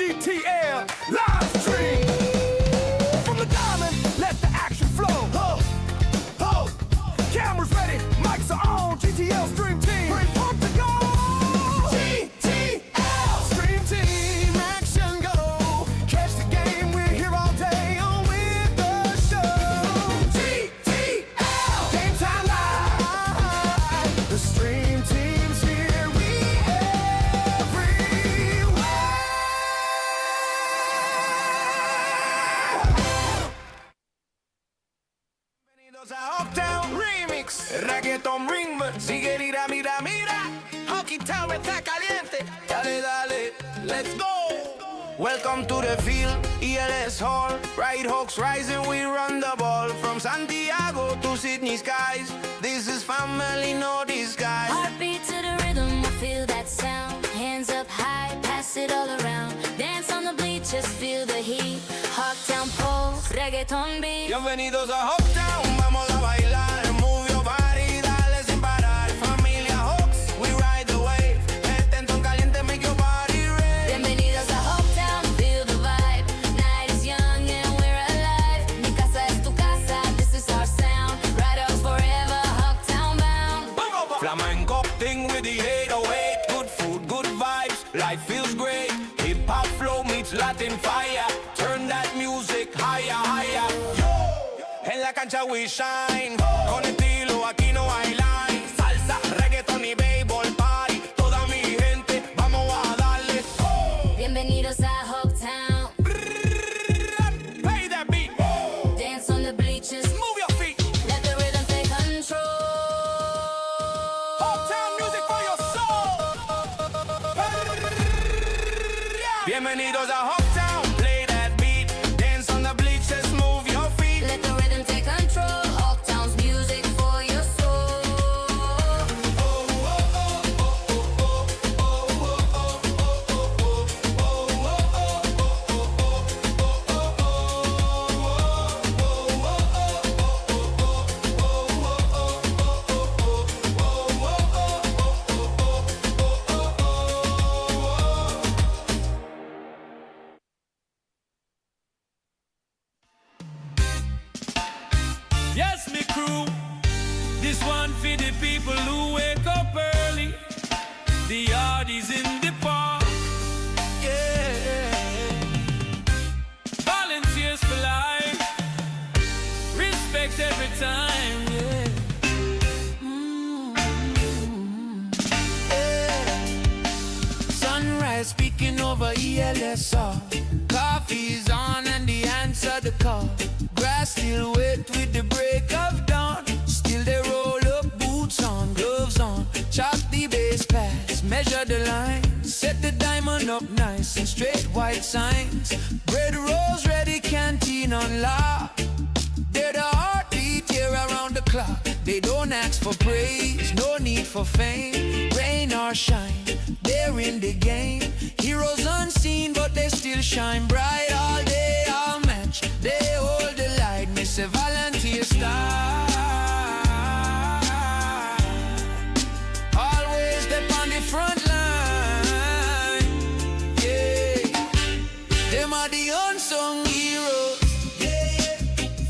GTL live stream. From the diamond, let the action flow. Ho, ho. Cameras ready, mics are on. GTL stream team, bring pump to go. GTL stream team, action go. Catch the game, we're here all day on with the show. GTL, game time live. The stream team's here, we everywhere. Bienvenidos a Uptown Remix, Reggaeton Ringman, sigue mira, mira, mira. Hockey Town está caliente, dale, dale, let's go. Welcome to the field, ELS Hall. Ryde Hawks rising, we run the ball. From Santiago to Sydney skies, this is family, no disguise. Heartbeat to the rhythm, I feel that sound. Hands up high, pass it all around. Dance on the bleachers, feel the heat. Hawktown pulse, reggaeton beat. Bienvenidos a Uptown, vamos a bailar. Move your body, dale sin parar. Familia Hawks, we ride the wave. Este ton caliente, make your body rave. Bienvenidos a Hawktown, feel the vibe. Night is young and we're alive. Mi casa es tu casa, this is our sound. Ride up forever, Hawktown bound. Flamenco thing with the 808. Good food, good vibes, life feels great. Hip hop flow meets Latin fire. Turn that music higher, higher. En la cancha we shine. Con estilo aquí no hay line. Salsa, reggaeton y baseball party. Toda mi gente, vamos a darle. Bienvenidos a Hawktown. Play that beat. Dance on the bleachers, Move your feet. let the rhythm take control. Uptown music for your soul. Bienvenidos a Uptown. Play that beat. Dance on the bleachers. Move your feet. Let the rhythm take control. Hawktown's music for your soul. Yes, me crew. This one for the people who wake up early. The yard is in the park. Yeah. Volunteers for life. Respect every time. Yeah. Sunrise speaking over ELSR. Coffee's on and the answer the call. Grass still wet with the break of dawn. Still they roll up, boots on, gloves on. Chop the base pass, measure the line. Set the diamond up nice and straight white signs. Bread rolls ready, canteen on lock. They're the heartbeat here around the clock. They don't ask for praise, no need for fame. Rain or shine, they're in the game. Heroes unseen, but they still shine bright all day, all match. They hold the light, miss a volunteer star. Always step on the front line. Yeah, them are the unsung heroes.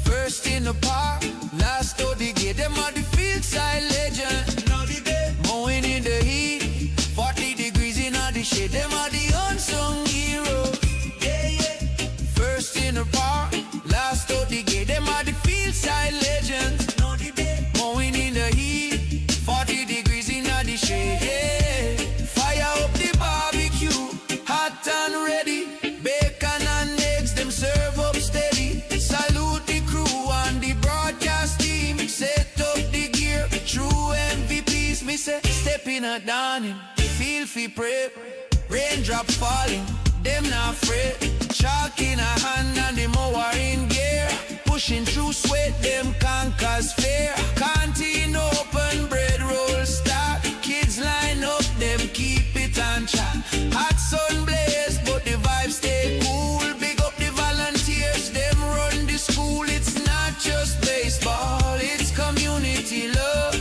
First in the park, last out the gate. Them are the field side legends. Mowing in the heat, 40 degrees in the shade. Them are the unsung heroes. First in the park, last out the gate. Them are the field side legends. Mowing in the heat, 40 degrees in the shade. Fire up the barbecue, hot and ready. Bacon and eggs, them serve up steady. Salute the crew and the broadcast team. Set up the gear, true MVPs. Me say, step in a dawning, feel free prep. Raindrop falling, them not afraid. Chalk in a hand and the mower in gear. Pushing through sweat, them conquers fear. Canteen open, bread roll start. Kids line up, them keep it on track. Hot sun blaze, but the vibes stay cool. Big up the volunteers, them run the school. It's not just baseball, it's community love.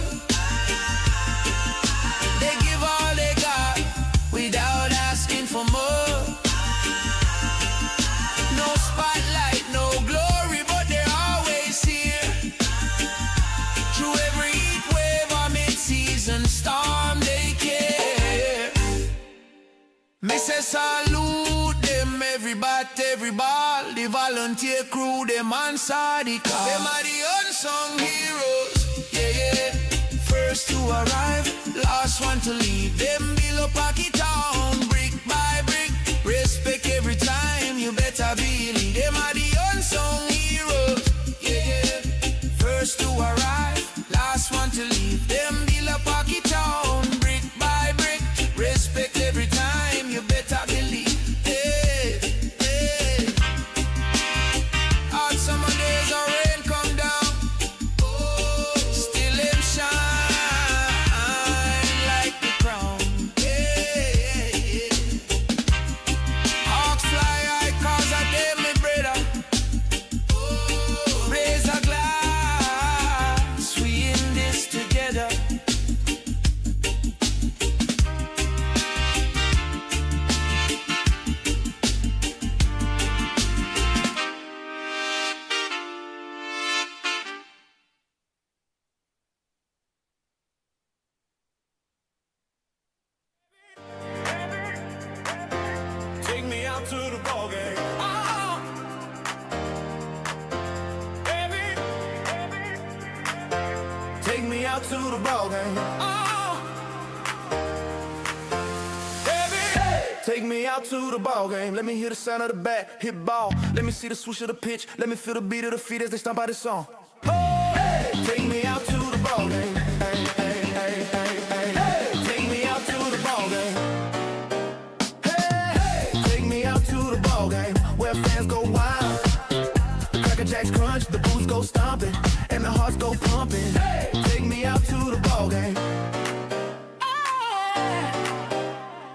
They give all they got without asking for more. say salute them, every ball. The volunteer crew, them answer the call. Them are the unsung heroes, yeah. First to arrive, last one to leave. Them below pocket town, brick by brick. Respect every time, you better believe. Them are the unsung heroes, yeah. First to arrive, last one to leave. Them below pocket town, brick by brick. Respect every time, you better believe. Hey, hey. Hot summer days, a rain come down. Oh, still them shine like the crown. Yeah, yeah, yeah. Hawks fly high 'cause of them, my brother. Oh, raise a glass, we in this together. Take me out to the ball game. Oh, baby. Take me out to the ball game. Oh, baby. Take me out to the ball game. Let me hear the sound of the bat, hit ball. Let me see the swoosh of the pitch. Let me feel the beat of the feet as they stomp out this song. Oh, hey. Take me out to the ball game. Hey, hey, hey, hey, hey, hey. Take me out to the ball game. Take me out to the ball game where fans go wild. Cracker Jacks crunch, the boots go stomping, and the hearts go pumping. Hey, take me out to the ball game.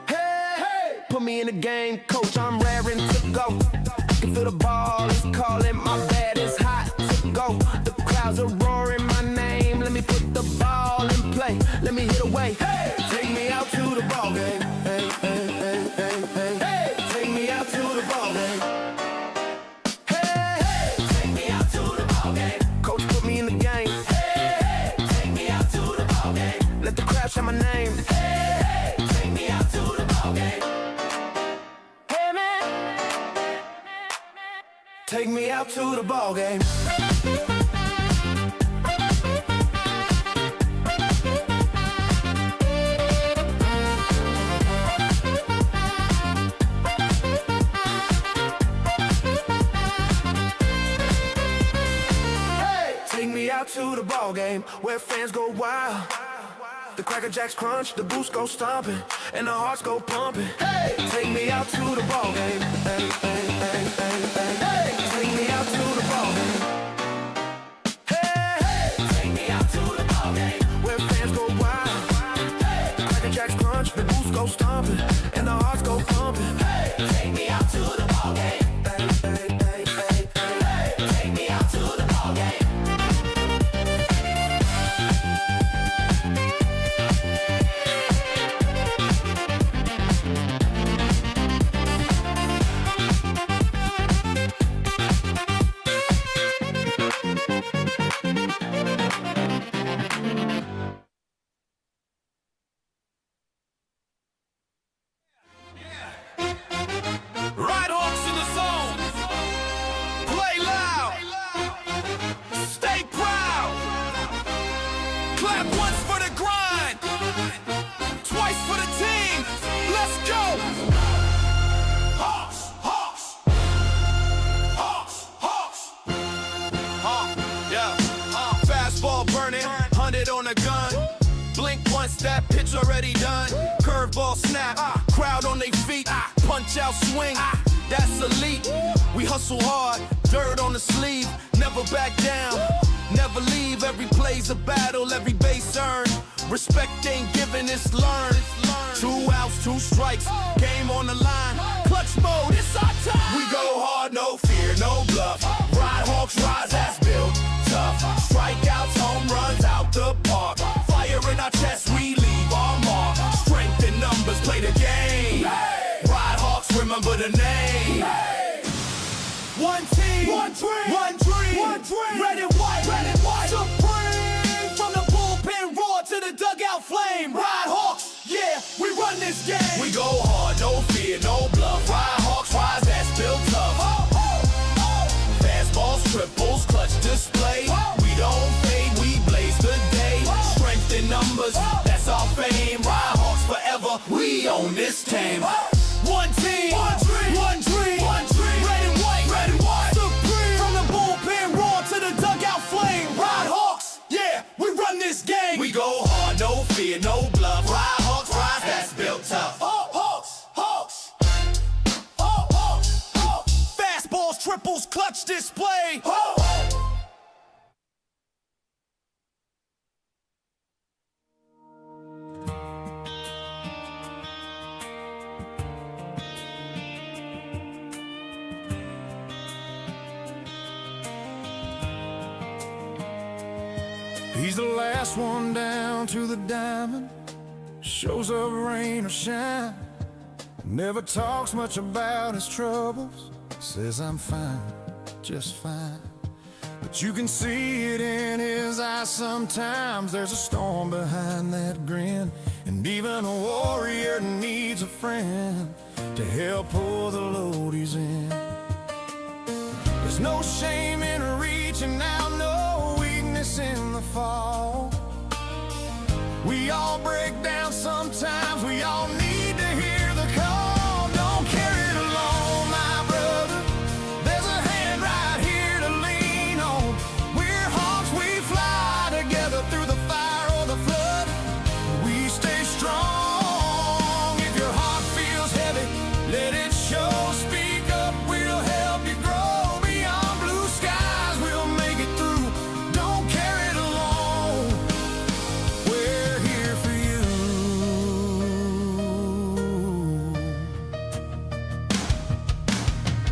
Hey, hey, put me in the game, coach. I'm raring to go. Can feel the ball is calling, my bat is hot to go. The crowds are roaring my name. Let me put the ball in play. Let me hit away. Hey, take me out to the ball game. Hey, hey, hey, hey, hey, hey. Take me out to the ball game. Hey, hey, take me out to the ball game. Coach put me in the game. Hey, hey, take me out to the ball game. Let the crowd shout my name. Hey, hey, take me out to the ball game. Hey man, take me out to the ball game. Take me out to the ball game where fans go wild. The Cracker Jacks crunch, the boots go stomping, and the hearts go pumping. Hey, take me out to the ball game. Hey, hey, hey, hey, hey, hey. Take me out to the ball game. Hey, hey, take me out to the ball game where fans go wild. Hey, the Cracker Jacks crunch, the boots go stomping, and the hearts go pumping. Hey, take me out to the ball game. Hey, hey, hey, hey, hey, hey. Take me out to the ball game. Ryde in the zone. Play loud. Stay proud. Clap once for the grind. Twice for the team. Let's go. Hawks, Hawks. Hawks, Hawks. Yeah. Fastball burning, 100 on the gun. Blink once, that pitch already done. Curveball snap, crowd on their feet. Punch out swing, that's elite. We hustle hard, dirt on the sleeve. Never back down, never leave. Every play's a battle, every base earned. Respect ain't given, it's learned. 2 outs, 2 strikes, game on the line. Clutch mode, it's our time. We go hard, no fear, no bluff. Ride Hawks, rise as built tough. Strikeouts, home runs out the park. Fire in our chest, we leave our mark. Strength in numbers, play the game. Ride Hawks, remember the name. One team, one dream, one dream, one dream. Red and white, red and white. Supreme, from the bullpen roar to the dugout flame. Ride Hawks, yeah. we run this game. We go hard, no fear, no bluff. Ride hawks, rise, that's built tough. Fastballs, triples, clutch display. We don't fade, we blaze the day. Strength in numbers, that's our fame. Ride hawks forever, we own this team. One team, one dream, one dream, one dream. Red and white, red and white. Supreme. From the bullpen roar to the dugout flame. Ride hawks, yeah, we run this game. We go hard, no fear, no bluff. Ride hawks, rise, that's built tough. Hawks, hawks, hawks, hawks. Fastballs, triples, clutch display. He's the last one down to the diamond. Shows up rain or shine. Never talks much about his troubles. Says I'm fine, just fine. But you can see it in his eyes sometimes. There's a storm behind that grin. And even a warrior needs a friend to help pull the load he's in. There's no shame in reaching out, no weakness in the fall. We all break down sometimes, we all need to hear the call. Don't carry it alone, my brother. There's a hand right here to lean on. We're hawks, we fly together through the fire or the flood. We stay strong. If your heart feels heavy, let it show. Speak up, we'll help you grow. Beyond blue skies, we'll make it through. Don't carry it alone. We're here for you.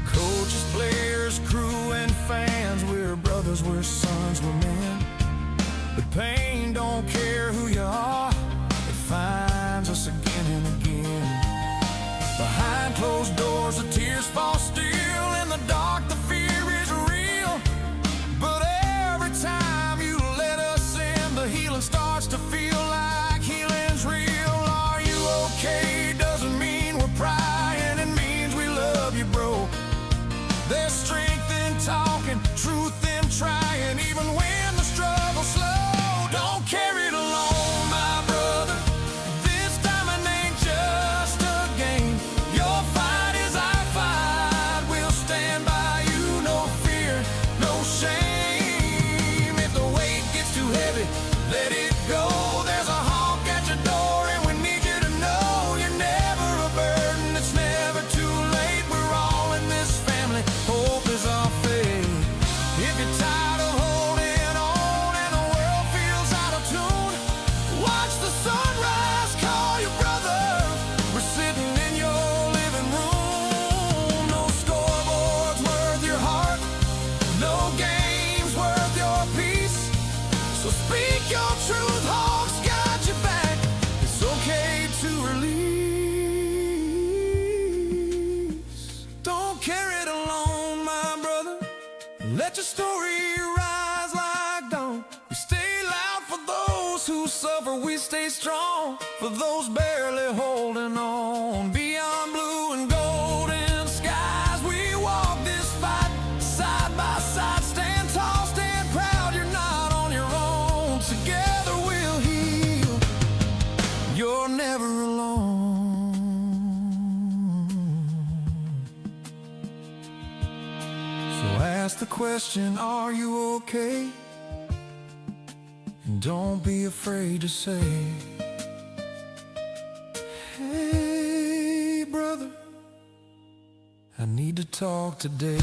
Coaches, players, crew, and fans, we're brothers, we're sons, we're men. The pain don't care who you are, it finds us again and again. Behind closed doors, the tears fall still. In the dark, the fear is real. But every time you let us in, the healing starts to feel like healing's real. Are you okay? Doesn't mean we're prying, it means we love you, bro. There's strength in talking, truth in trying, even when the struggle's slow. Don't carry it alone, my brother. This time it ain't just a game. Your fight is our fight. We'll stand by you, no fear, no shame. If the weight gets too heavy, let it go. There's a hawk at your door, and we need you to know you're never a burden. It's never too late. We're all in this family. Hope is our faith. If you're tired of holding on and the world feels out of tune, watch the sunrise, call your brother. We're sitting in your living room. No scoreboard's worth your heart, no game's worth your peace. So speak your truth, hawks got your back. It's okay to release. Don't carry it alone, my brother. Let your story rise like dawn. We stay loud for those who suffer. We stay strong for those barely holding on. Beyond blue and golden skies, we walk this fight side by side. Stand tall, stand proud. You're not on your own. Together we'll heal. You're never alone. So ask the question, are you okay? And don't be afraid to say, hey brother, I need to talk today.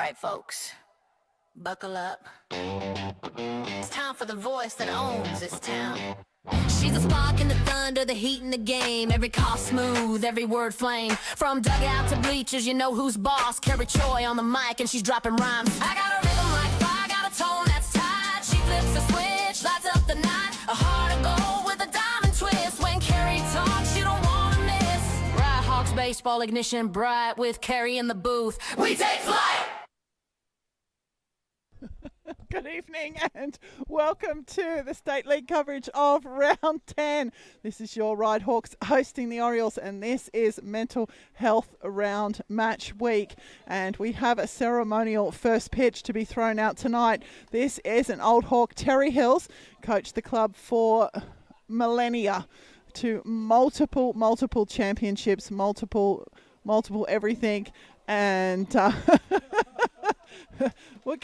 right, folks, buckle up. It's time for the voice that owns this town. She's a spark in the thunder, the heat in the game. Every call smooth, every word flame. From dugout to bleachers, you know who's boss. Carrie Troy on the mic and she's dropping rhymes. I got a rhythm like fire, got a tone that's tight. She flips a switch, lights up the night. A heart of gold with a diamond twist. When Carrie talks, you don't wanna miss. Ryde Hawks baseball ignition bright with Carrie in the booth. We take flight! Good evening and welcome to the State League coverage of Round 10. This is your Ryde Hawks hosting the Orioles, and this is Mental Health Round Match Week. And we have a ceremonial first pitch to be thrown out tonight. This is an old Hawk, Terry Hills, coached the club for millennia to multiple championships, multiple everything. And we'll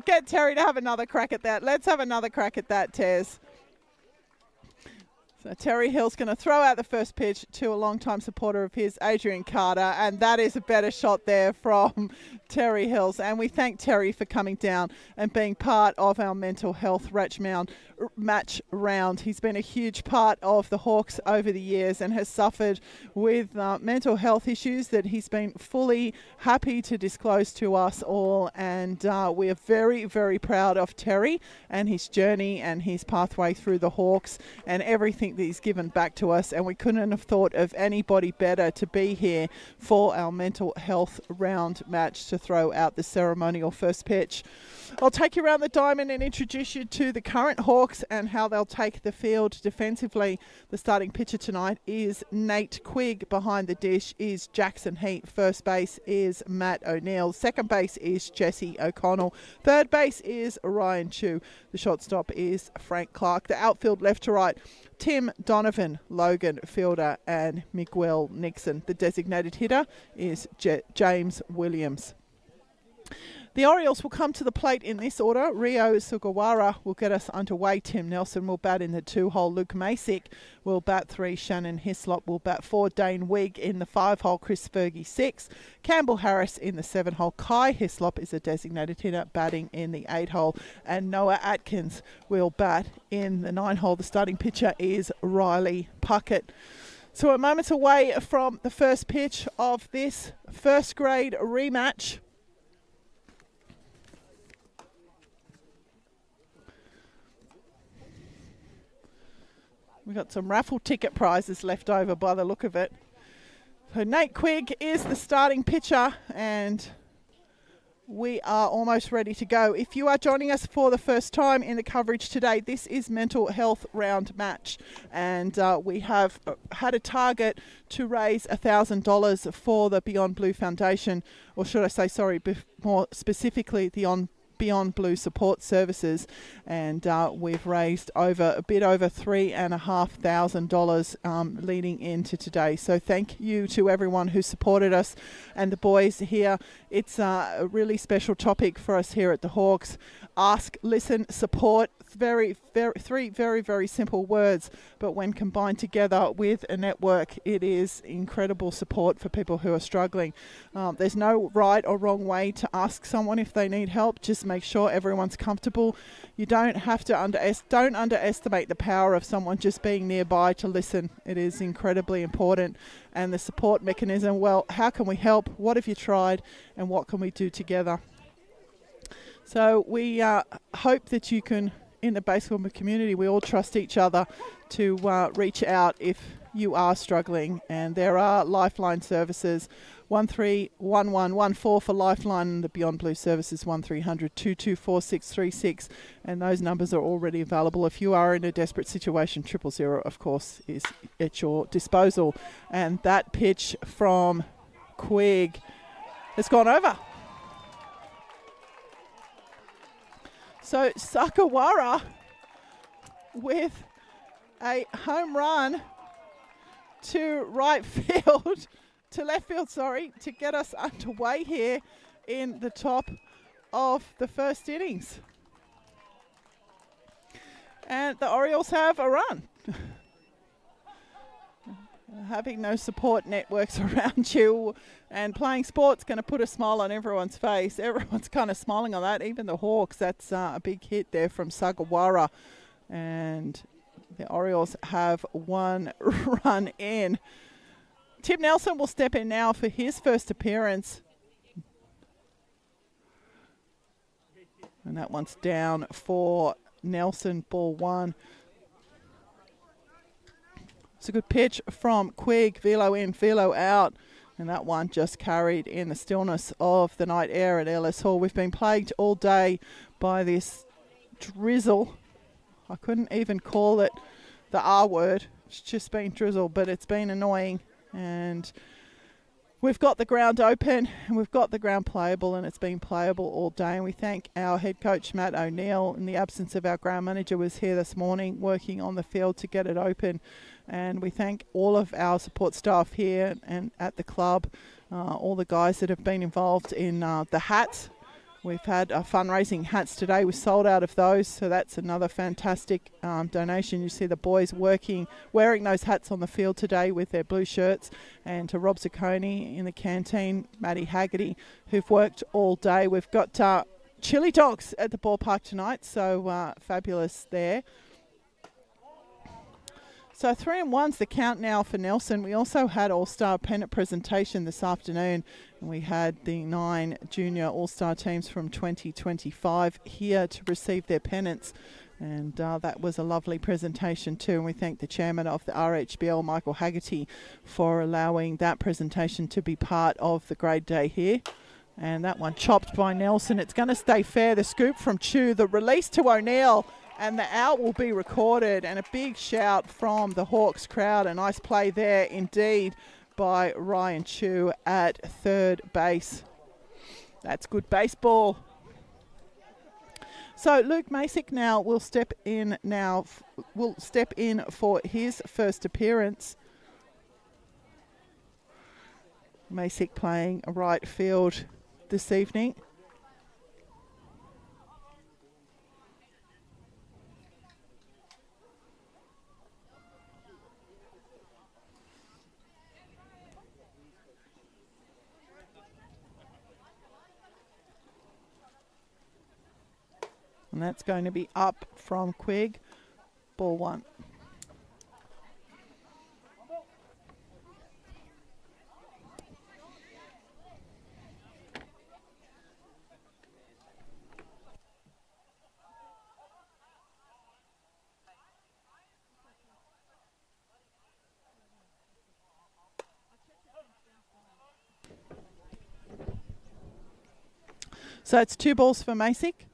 get Terry to have another crack at that. Let's have another crack at that, Tez. So Terry Hill's going to throw out the first pitch to a longtime supporter of his, Adrian Carter, and that is a better shot there from Terry Hills. And we thank Terry for coming down and being part of our mental health match round. He's been a huge part of the Hawks over the years and has suffered with mental health issues that he's been fully happy to disclose to us all. And we are very, very proud of Terry and his journey and his pathway through the Hawks and everything that he's given back to us. And we couldn't have thought of anybody better to be here for our mental health round match to throw out the ceremonial first pitch. I'll take you around the diamond and introduce you to the current Hawks and how they'll take the field defensively. The starting pitcher tonight is Nate Quigg. Behind the dish is Jackson Heat. First base is Matt O'Neill. Second base is Jesse O'Connell. Third base is Ryan Chu. The shortstop is Frank Clark. The outfield left to right, Tim Donovan, Logan Fielder and Miguel Nixon. The designated hitter is James Williams. The Orioles will come to the plate in this order. Rio Sugawara will get us underway. Tim Nelson will bat in the 2-hole. Luke Masick will bat 3. Shannon Hislop will bat 4. Dane Wigg in the 5-hole. Chris Fergie 6. Campbell Harris in the 7-hole. Kai Hislop is a designated hitter batting in the 8-hole. And Noah Atkins will bat in the 9-hole. The starting pitcher is Riley Puckett. So we're moments away from the first pitch of this first grade rematch. We've got some raffle ticket prizes left over by the look of it. So Nate Quigg is the starting pitcher and we are almost ready to go. If you are joining us for the first time in the coverage today, this is Mental Health Round Match. And we have had a target to raise $1,000 for the Beyond Blue Foundation, or should I say, sorry, more specifically the Beyond Blue Support Services, and we've raised a bit over $3,500 leading into today. So thank you to everyone who supported us and the boys here. It's a really special topic for us here at the Hawks. Ask, listen, support. Three very simple words, but when combined together with a network, it is incredible support for people who are struggling. There's no right or wrong way to ask someone if they need help. Just make sure everyone's comfortable. You don't have to underestimate the power of someone just being nearby to listen. It is incredibly important. And the support mechanism, well, how can we help? What have you tried? And what can we do together? So we hope that you can, in the baseball community, we all trust each other to reach out if you are struggling. And there are Lifeline services, 131114 for Lifeline, and the Beyond Blue services 1300 224 636. And those numbers are already available. If you are in a desperate situation, 000, of course, is at your disposal. And that pitch from Quigg has gone over. So Sakawara with a home run to right field, to left field, sorry, to get us underway here in the top of the first innings. And the Orioles have a run. having no support networks around you and playing sport's going to put a smile on everyone's face. Everyone's kind of smiling on that, even the Hawks. That's a big hit there from Sugawara. And the Orioles have one run in. Tim Nelson will step in now for his first appearance. And that one's down for Nelson, ball one. It's a good pitch from Quigg, velo in, velo out. And that one just carried in the stillness of the night air at Ellis Hall. We've been plagued all day by this drizzle. I couldn't even call it the R word. It's just been drizzle, but it's been annoying. And we've got the ground open and we've got the ground playable, and it's been playable all day. And we thank our head coach, Matt O'Neill, in the absence of our ground manager, was here this morning working on the field to get it open. And we thank all of our support staff here and at the club, all the guys that have been involved in the hats. We've had fundraising hats today. We sold out of those, so that's another fantastic donation. You see the boys wearing those hats on the field today with their blue shirts. And to Rob Zacconi in the canteen, Maddie Haggerty, who've worked all day. We've got chili dogs at the ballpark tonight, so fabulous there. So 3-1's the count now for Nelson. We also had All-Star pennant presentation this afternoon. And we had the 9 junior All-Star teams from 2025 here to receive their pennants. And that was a lovely presentation too. And we thank the chairman of the RHBL, Michael Haggerty, for allowing that presentation to be part of the grade day here. And that one chopped by Nelson. It's going to stay fair. The scoop from Chu, the release to O'Neill. And the out will be recorded, and a big shout from the Hawks crowd. A nice play there indeed by Ryan Chu at third base. That's good baseball. So Luke Masick now will step in for his first appearance. Masick playing right field this evening. And that's going to be up from Quigg. Ball one. So it's 2 balls for Masick.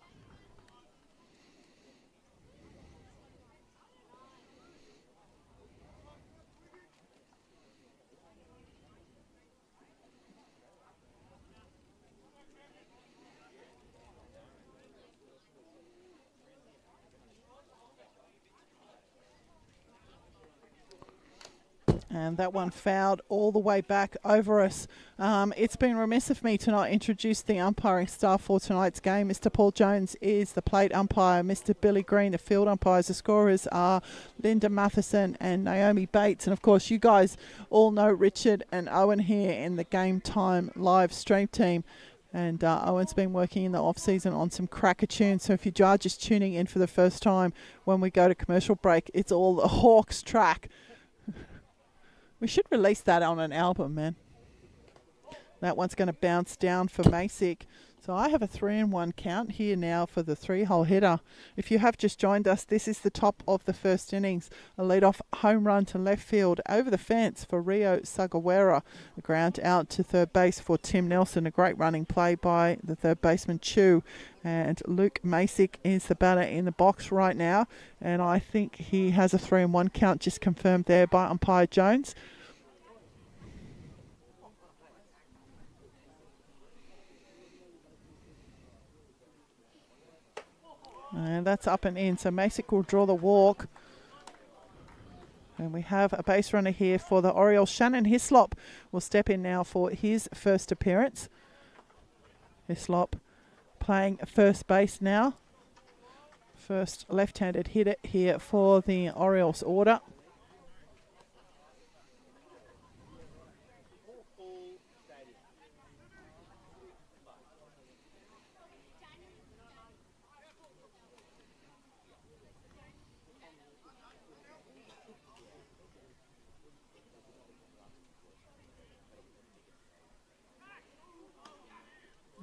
And that one fouled all the way back over us. It's been remiss of me to not introduce the umpiring staff for tonight's game. Mr. Paul Jones is the plate umpire. Mr. Billy Green, the field umpires. The scorers are Linda Matheson and Naomi Bates. And, of course, you guys all know Richard and Owen here in the Game Time live stream team. And Owen's been working in the off-season on some cracker tunes. So if you are just tuning in for the first time when we go to commercial break, it's all the Hawks track. We should release that on an album, man. That one's going to bounce down for Masick. So I have a 3-1 count here now for the 3-hole hitter. If you have just joined us, this is the top of the first innings. A lead-off home run to left field over the fence for Rio Sugawara. A ground out to third base for Tim Nelson. A great running play by the third baseman Chu. And Luke Masick is the batter in the box right now. And I think he has a 3-1 count just confirmed there by umpire Jones. And that's up and in. So Masick will draw the walk. And we have a base runner here for the Orioles. Shannon Hislop will step in now for his first appearance. Hislop playing first base now. First left-handed hitter here for the Orioles order.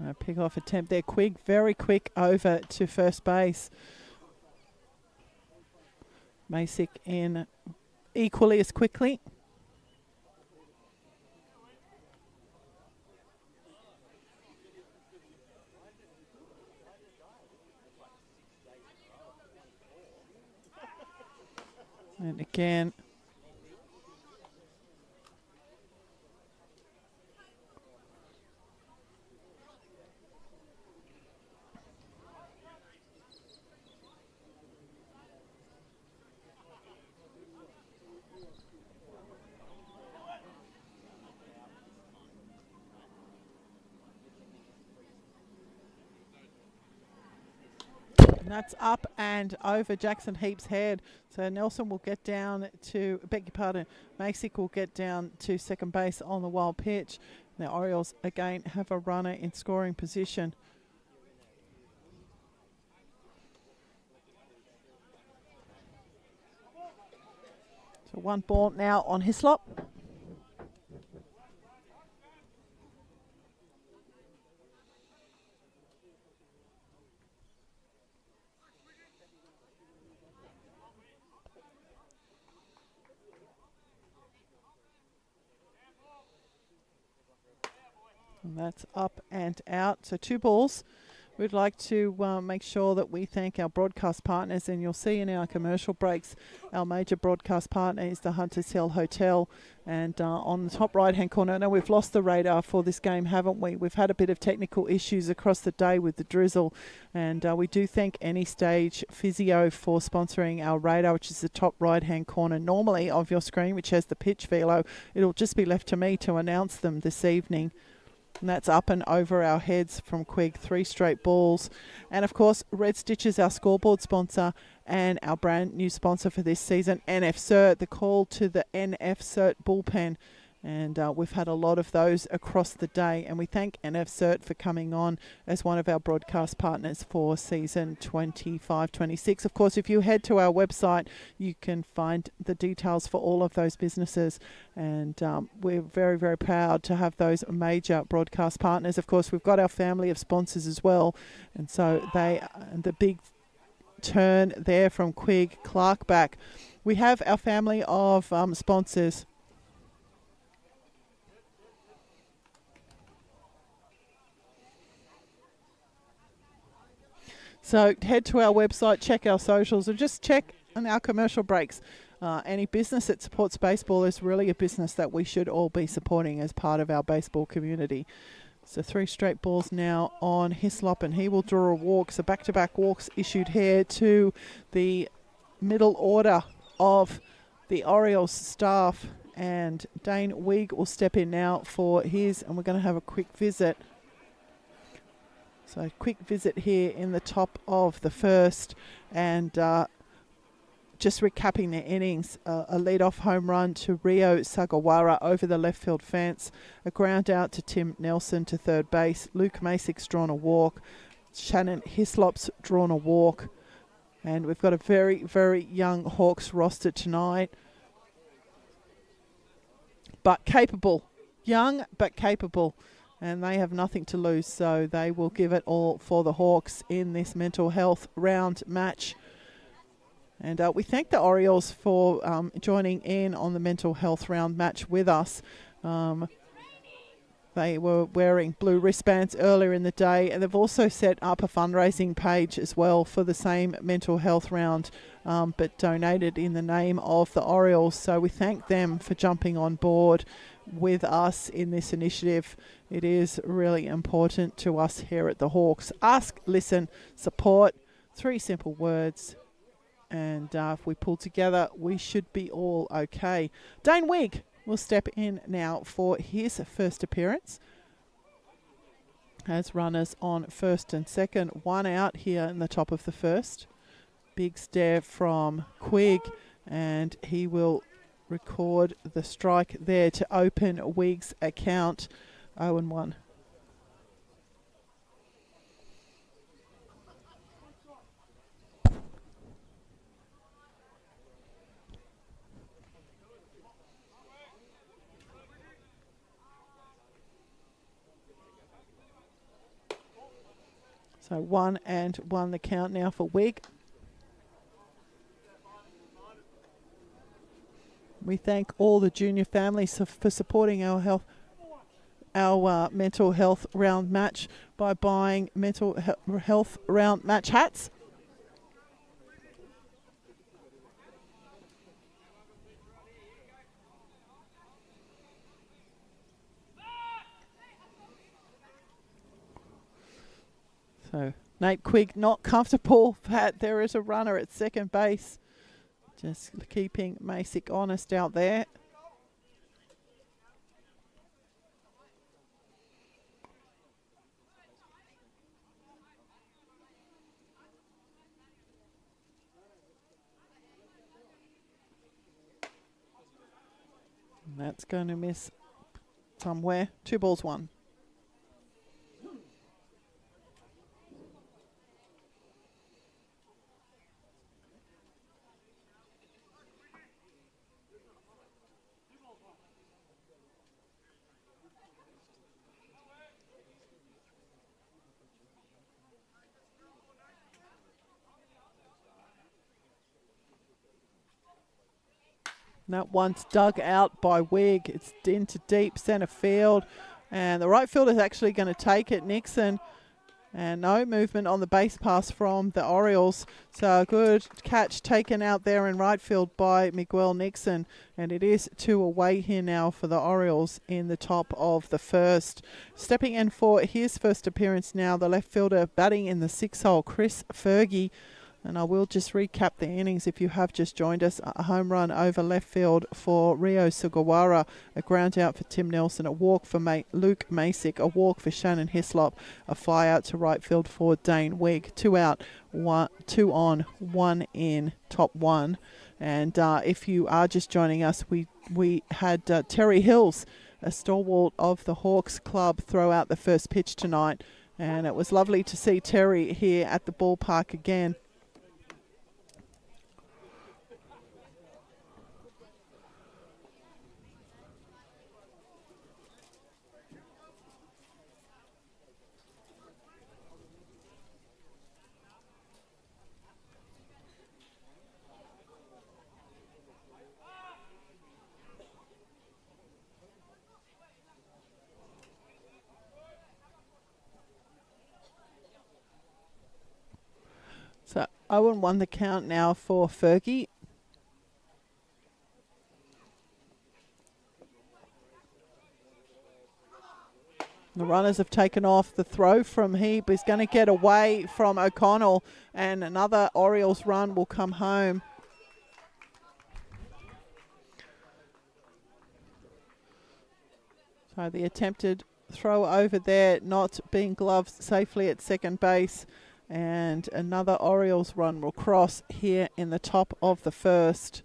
A pick-off attempt there. Quigg very quick over to first base. Masick in equally as quickly. And again, and that's up and over Jackson Heap's head. So Nelson will get down to, beg your pardon, Masick will get down to second base on the wild pitch. The Orioles again have a runner in scoring position. So 1 ball now on Hislop. And that's up and out. So 2 balls. We'd like to make sure that we thank our broadcast partners, and you'll see in our commercial breaks, our major broadcast partner is the Hunters Hill Hotel. And on the top right-hand corner, I know we've lost the radar for this game, haven't we? We've had a bit of technical issues across the day with the drizzle, and we do thank Any Stage Physio for sponsoring our radar, which is the top right-hand corner normally of your screen, which has the pitch velo. It'll just be left to me to announce them this evening. And that's up and over our heads from Quigg, 3 straight balls. And of course, Red Stitch is our scoreboard sponsor and our brand new sponsor for this season, NF Cert, the call to the NF Cert bullpen. And we've had a lot of those across the day. And we thank NF Cert for coming on as one of our broadcast partners for season 25-26. Of course, if you head to our website, you can find the details for all of those businesses. And we're very, very proud to have those major broadcast partners. Of course, we've got our family of sponsors as well. And so the big turn there from Quigg, Clark back. We have our family of sponsors. So head to our website, check our socials, and just check on our commercial breaks. Any business that supports baseball is really a business that we should all be supporting as part of our baseball community. So 3 straight balls now on Hislop, and he will draw a walk. So back-to-back walks issued here to the middle order of the Orioles staff. And Dane Wigg will step in now for his, and we're going to have a quick visit. So a quick visit here in the top of the first, and just recapping the innings, a lead-off home run to Rio Sagawara over the left field fence, a ground out to Tim Nelson to third base, Luke Masick's drawn a walk, Shannon Hislop's drawn a walk, and we've got a very, very young Hawks roster tonight, but capable, young but capable. And they have nothing to lose, so they will give it all for the Hawks in this mental health round match. And we thank the Orioles for joining in on the mental health round match with us. They were wearing blue wristbands earlier in the day, and they've also set up a fundraising page as well for the same mental health round, but donated in the name of the Orioles. So we thank them for jumping on board with us in this initiative. It is really important to us here at the Hawks. Ask, listen, support, 3 simple words. And if we pull together, we should be all okay. Dane Wigg will step in now for his first appearance. Has runners on first and second. 1 out here in the top of the first. Big stare from Quigg, and he will record the strike there to open Wigg's account. 0-1. So 1-1 the count now for Wig. We thank all the junior families for supporting our mental health round match by buying mental health round match hats. So Nate Quigg not comfortable, but there is a runner at second base. Just keeping Masick honest out there. And that's going to miss somewhere. 2 balls, 1. That one's dug out by Wig. It's into deep centre field. And the right fielder is actually going to take it, Nixon. And no movement on the base pass from the Orioles. So a good catch taken out there in right field by Miguel Nixon. And it is 2 away here now for the Orioles in the top of the first. Stepping in for his first appearance now, the left fielder batting in the 6th hole, Chris Fergie. And I will just recap the innings if you have just joined us. A home run over left field for Rio Sugawara, a ground out for Tim Nelson, a walk for Luke Masick, a walk for Shannon Hislop, a fly out to right field for Dane Wigg. 2 out, 2 on, 1 in, top 1. And if you are just joining us, we had Terry Hills, a stalwart of the Hawks club, throw out the first pitch tonight. And it was lovely to see Terry here at the ballpark again. So 0-1 the count now for Fergie. The runners have taken off. The throw from Heap is going to get away from O'Connell, and another Orioles run will come home. So the attempted throw over there not being gloved safely at second base. And another Orioles run will cross here in the top of the first.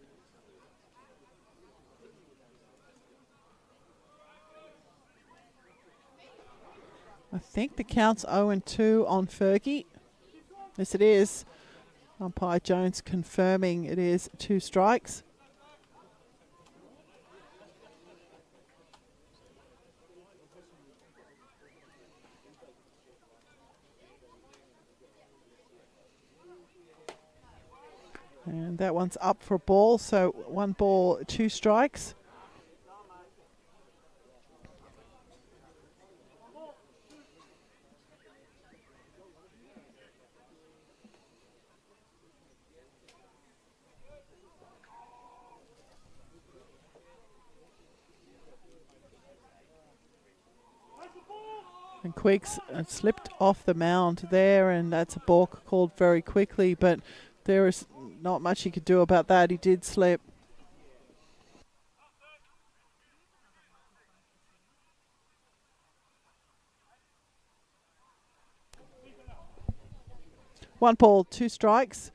I think the count's 0-2 on Fergie. Yes, it is. Umpire Jones confirming it is 2 strikes. And that one's up for a ball, so 1 ball, 2 strikes. And Quiggs slipped off the mound there, and that's a balk called very quickly, but there is not much he could do about that. He did slip. One ball, 2 strikes.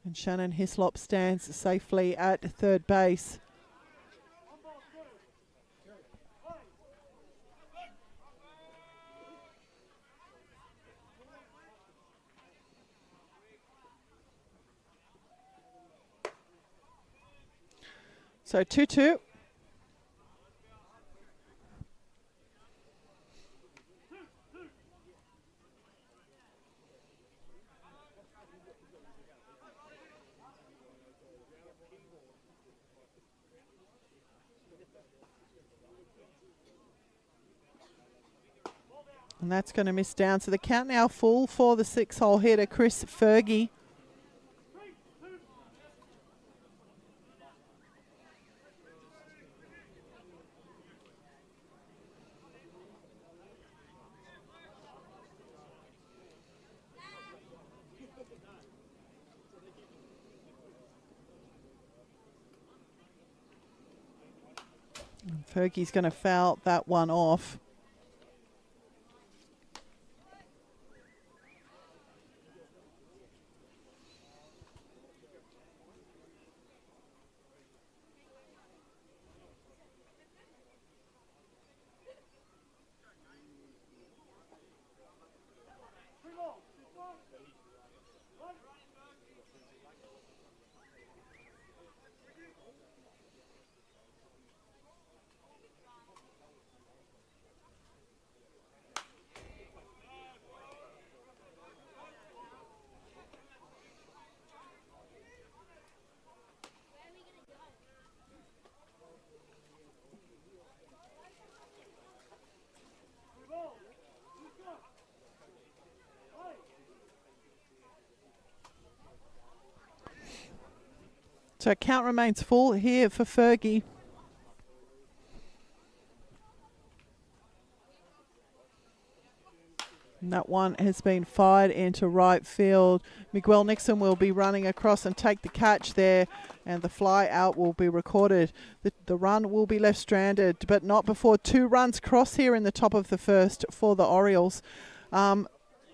And Shannon Hislop stands safely at third base. So 2-2. And that's going to miss down. So the count now full for the 6-hole hitter, Chris Fergie. Fergie's going to foul that one off. So count remains full here for Fergie. And that one has been fired into right field. Miguel Nixon will be running across and take the catch there, and the fly out will be recorded. The run will be left stranded, but not before 2 runs cross here in the top of the first for the Orioles.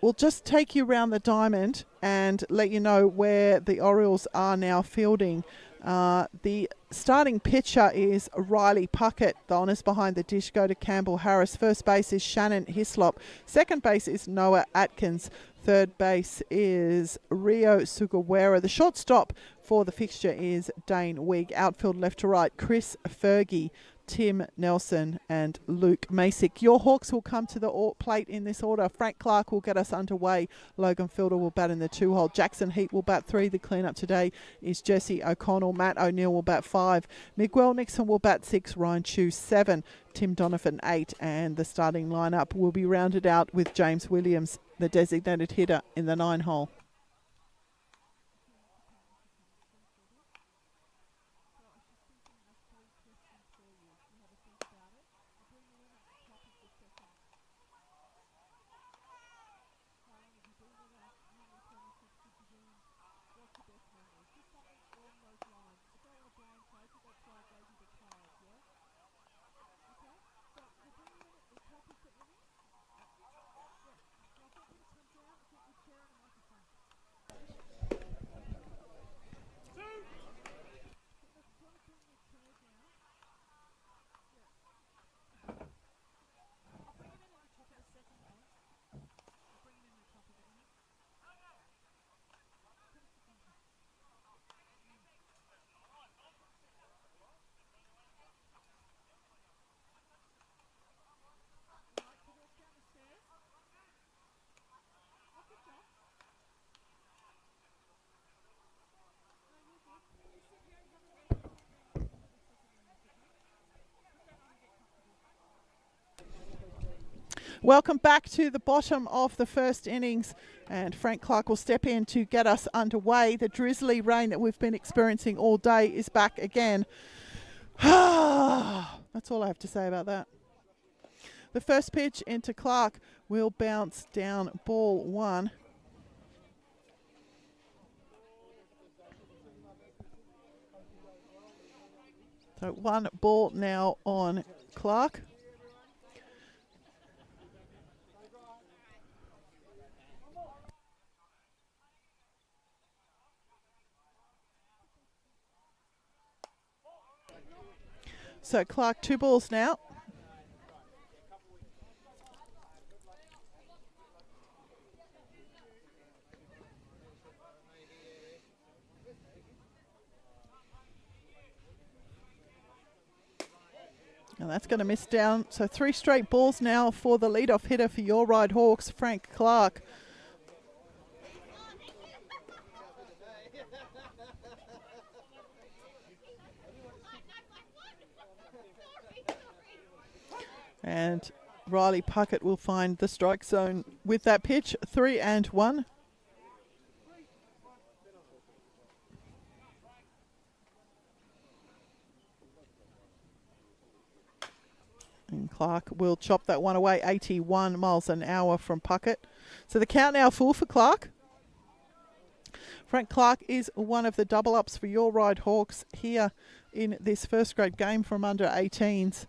We'll just take you around the diamond and let you know where the Orioles are now fielding. The starting pitcher is Riley Puckett. The honours behind the dish go to Campbell Harris. First base is Shannon Hislop. Second base is Noah Atkins. Third base is Rio Sugawara. The shortstop for the fixture is Dane Wigg. Outfield left to right, Chris Fergie, Tim Nelson and Luke Masick. Your Hawks will come to the plate in this order. Frank Clark will get us underway. Logan Fielder will bat in the 2-hole. Jackson Heat will bat 3. The cleanup today is Jesse O'Connell. Matt O'Neill will bat 5. Miguel Nixon will bat 6. Ryan Chew 7. Tim Donovan 8. And the starting lineup will be rounded out with James Williams, the designated hitter, in the 9-hole. Welcome back to the bottom of the first innings, and Frank Clark will step in to get us underway. The drizzly rain that we've been experiencing all day is back again. That's all I have to say about that. The first pitch into Clark will bounce down, ball 1. So 1 ball now on Clark. So Clark 2 balls now. And that's going to miss down. So 3 straight balls now for the leadoff hitter for your Ryde Hawks, Frank Clark. And Riley Puckett will find the strike zone with that pitch. 3-1. And Clark will chop that one away. 81 miles an hour from Puckett. So the count now full for Clark. Frank Clark is one of the double ups for your Ryde Hawks here in this first grade game from under 18s.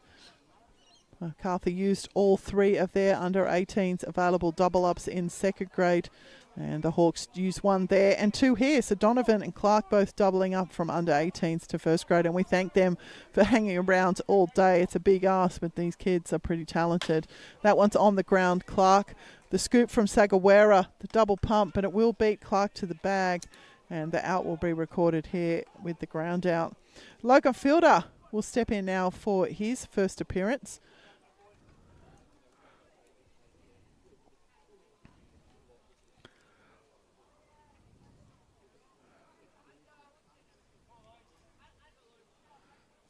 Macarthur used all three of their under 18s available double ups in second grade. And the Hawks used one there and two here. So Donovan and Clark both doubling up from under 18s to first grade. And we thank them for hanging around all day. It's a big ask, but these kids are pretty talented. That one's on the ground, Clark. The scoop from Sagawera, the double pump, but it will beat Clark to the bag. And the out will be recorded here with the ground out. Logan Fielder will step in now for his first appearance.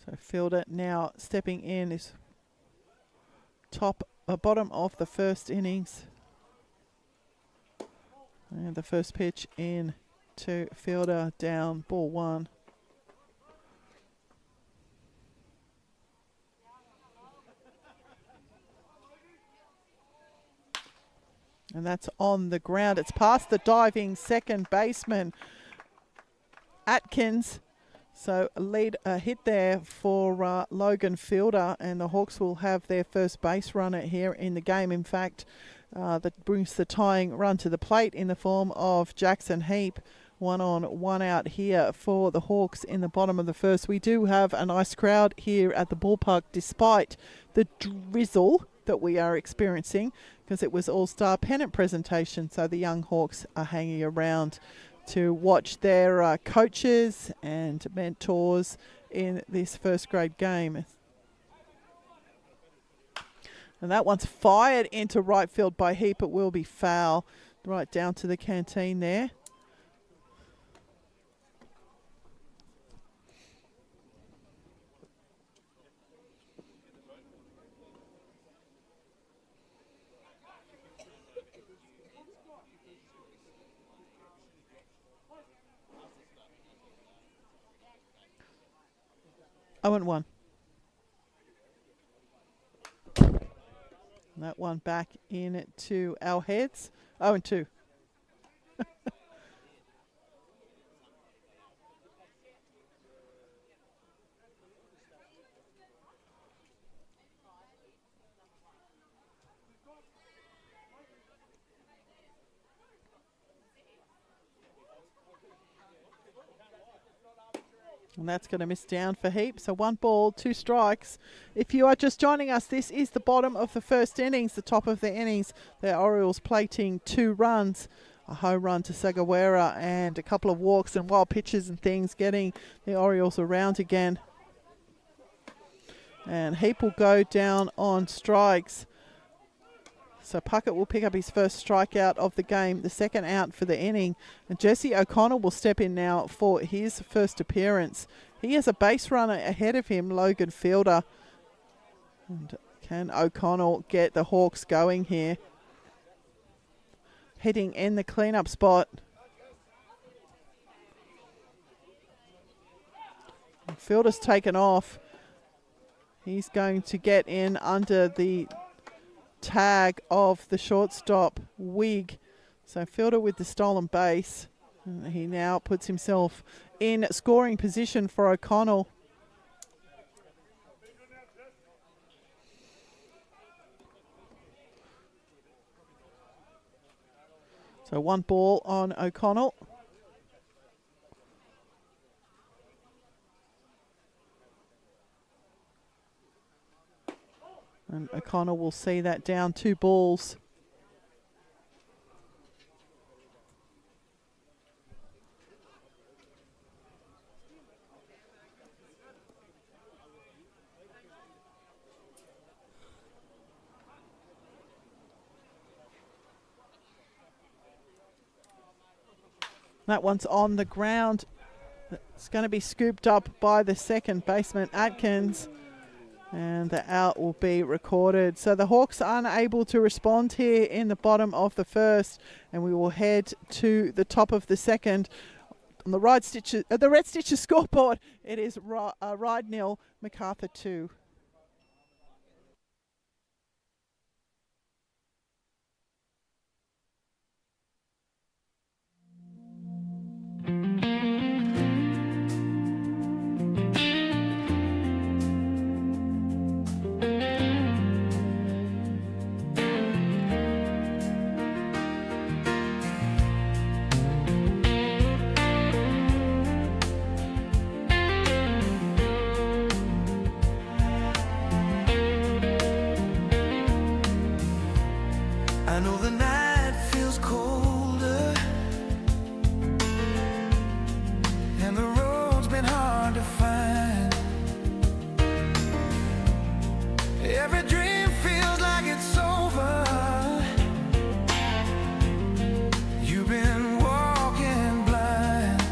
So Fielder now stepping in is bottom of the first innings. And the first pitch in to Fielder, down, ball one. And that's on the ground. It's past the diving second baseman, Atkins. So a hit there for Logan Fielder, and the Hawks will have their first base runner here in the game. In fact, that brings the tying run to the plate in the form of Jackson Heap. 1 on, 1 out here for the Hawks in the bottom of the first. We do have a nice crowd here at the ballpark despite the drizzle that we are experiencing, because it was All-Star pennant presentation. So the young Hawks are hanging around to watch their coaches and mentors in this first grade game. And that one's fired into right field by Heap. It will be foul right down to the canteen there. Oh, and 1. And that one back in to our heads. 0-2. And that's going to miss down for Heap. So 1 ball, 2 strikes. If you are just joining us, this is the bottom of the first innings, the top of the innings. The Orioles plating 2 runs. A home run to Sagawera and a couple of walks and wild pitches and things, getting the Orioles around again. And Heap will go down on strikes. So Puckett will pick up his first strikeout of the game, the second out for the inning. And Jesse O'Connell will step in now for his first appearance. He has a base runner ahead of him, Logan Fielder. And can O'Connell get the Hawks going here? Heading in the cleanup spot. And Fielder's taken off. He's going to get in under the tag of the shortstop, Wig. So Fielder with the stolen base. And he now puts himself in scoring position for O'Connell. So 1 ball on O'Connell. And O'Connell will see that down 2 balls. That one's on the ground. It's going to be scooped up by the second baseman, Atkins. And the out will be recorded. So the Hawks unable to respond here in the bottom of the first, and we will head to the top of the second. On the Red Stitches scoreboard, it is Ryde 0, Macarthur 2. I know the night feels colder, and the road's been hard to find. Every dream feels like it's over. You've been walking blind,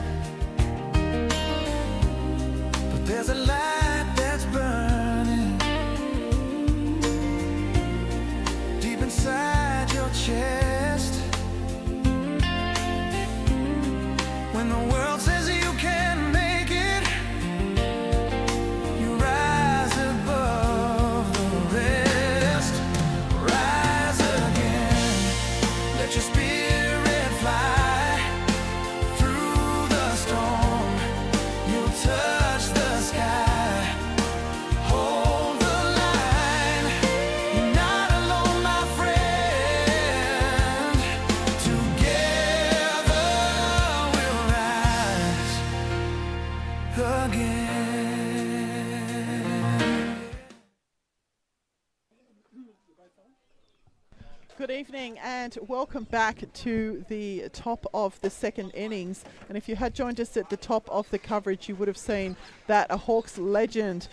but there's a light that's burning deep inside your chest. When the world says you can't make it, you rise above the rest. Rise again, let your spirit fly through the storm. You'll touch the sky. Hold the line. You're not alone, my friend. Together we'll rise again. Good evening and welcome back to the top of the second innings. And if you had joined us at the top of the coverage, you would have seen that a Hawks legend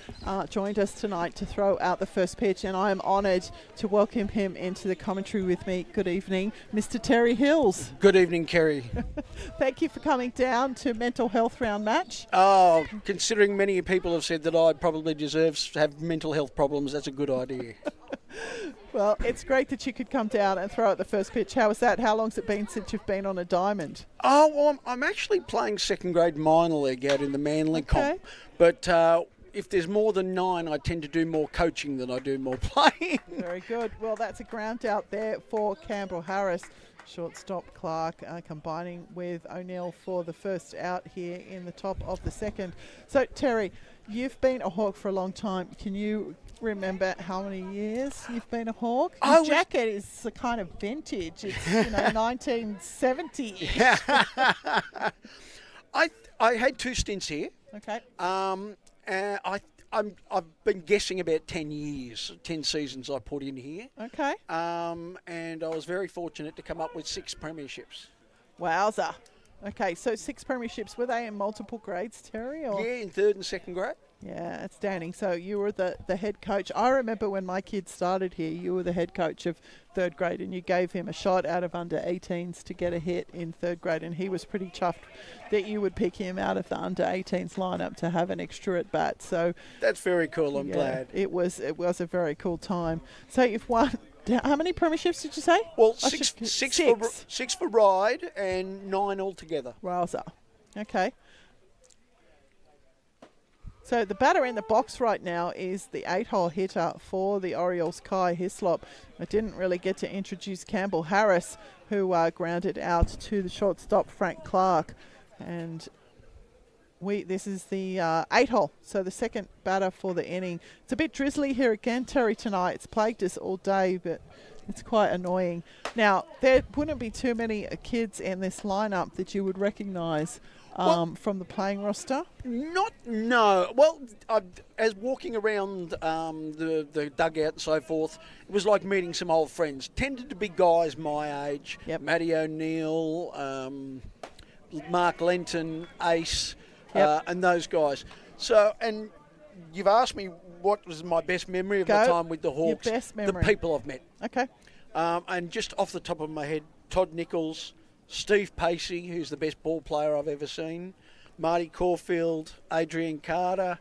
joined us tonight to throw out the first pitch. And I am honoured to welcome him into the commentary with me. Good evening, Mr. Terry Hills. Good evening, Kerry. Thank you for coming down to mental health round match. Oh, considering many people have said that I probably deserve to have mental health problems, that's a good idea. Well, it's great that you could come down and throw out the first pitch. How was that? How long's it been since you've been on a diamond? Oh, well, I'm actually playing second grade minor league out in the Manly comp. Okay. But if there's more than 9, I tend to do more coaching than I do more playing. Very good. Well, that's a ground out there for Canberra Harris. Shortstop Clark combining with O'Neill for the first out here in the top of the second. So, Terry, you've been a Hawk for a long time. Can you remember how many years you've been a Hawk? Your jacket is a kind of vintage. It's 1970. I had 2 stints here. Okay. I've been guessing about 10 years, 10 seasons I put in here. Okay. And I was very fortunate to come up with 6 premierships. Wowza. Okay, so 6 premierships. Were they in multiple grades, Terry? Or? Yeah, in 3rd and 2nd grade. Yeah, outstanding. So you were the head coach. I remember when my kids started here, you were the head coach of 3rd grade and you gave him a shot out of under 18s to get a hit in 3rd grade, and he was pretty chuffed that you would pick him out of the under 18s lineup to have an extra at bat. So that's very cool. I'm glad. It was a very cool time. So you've won. How many premierships did you say? Well, six for Ryde and 9 altogether. Wowza. Okay. So the batter in the box right now is the 8-hole hitter for the Orioles, Kai Hislop. I didn't really get to introduce Campbell Harris, who grounded out to the shortstop, Frank Clark. And this is the 8-hole, so the second batter for the inning. It's a bit drizzly here again, Terry, tonight. It's plagued us all day, but it's quite annoying. Now, there wouldn't be too many kids in this lineup that you would recognise from the playing roster? No. Well, as walking around the dugout and so forth, it was like meeting some old friends. Tended to be guys my age. Yep. Matty O'Neill, Mark Lenton, Ace, Yep. and those guys. So, and you've asked me what was my best memory of my time with the Hawks. Your best memory. The people I've met. Okay. And just off the top of my head, Todd Nichols, Steve Pacey, who's the best ball player I've ever seen, Marty Caulfield, Adrian Carter,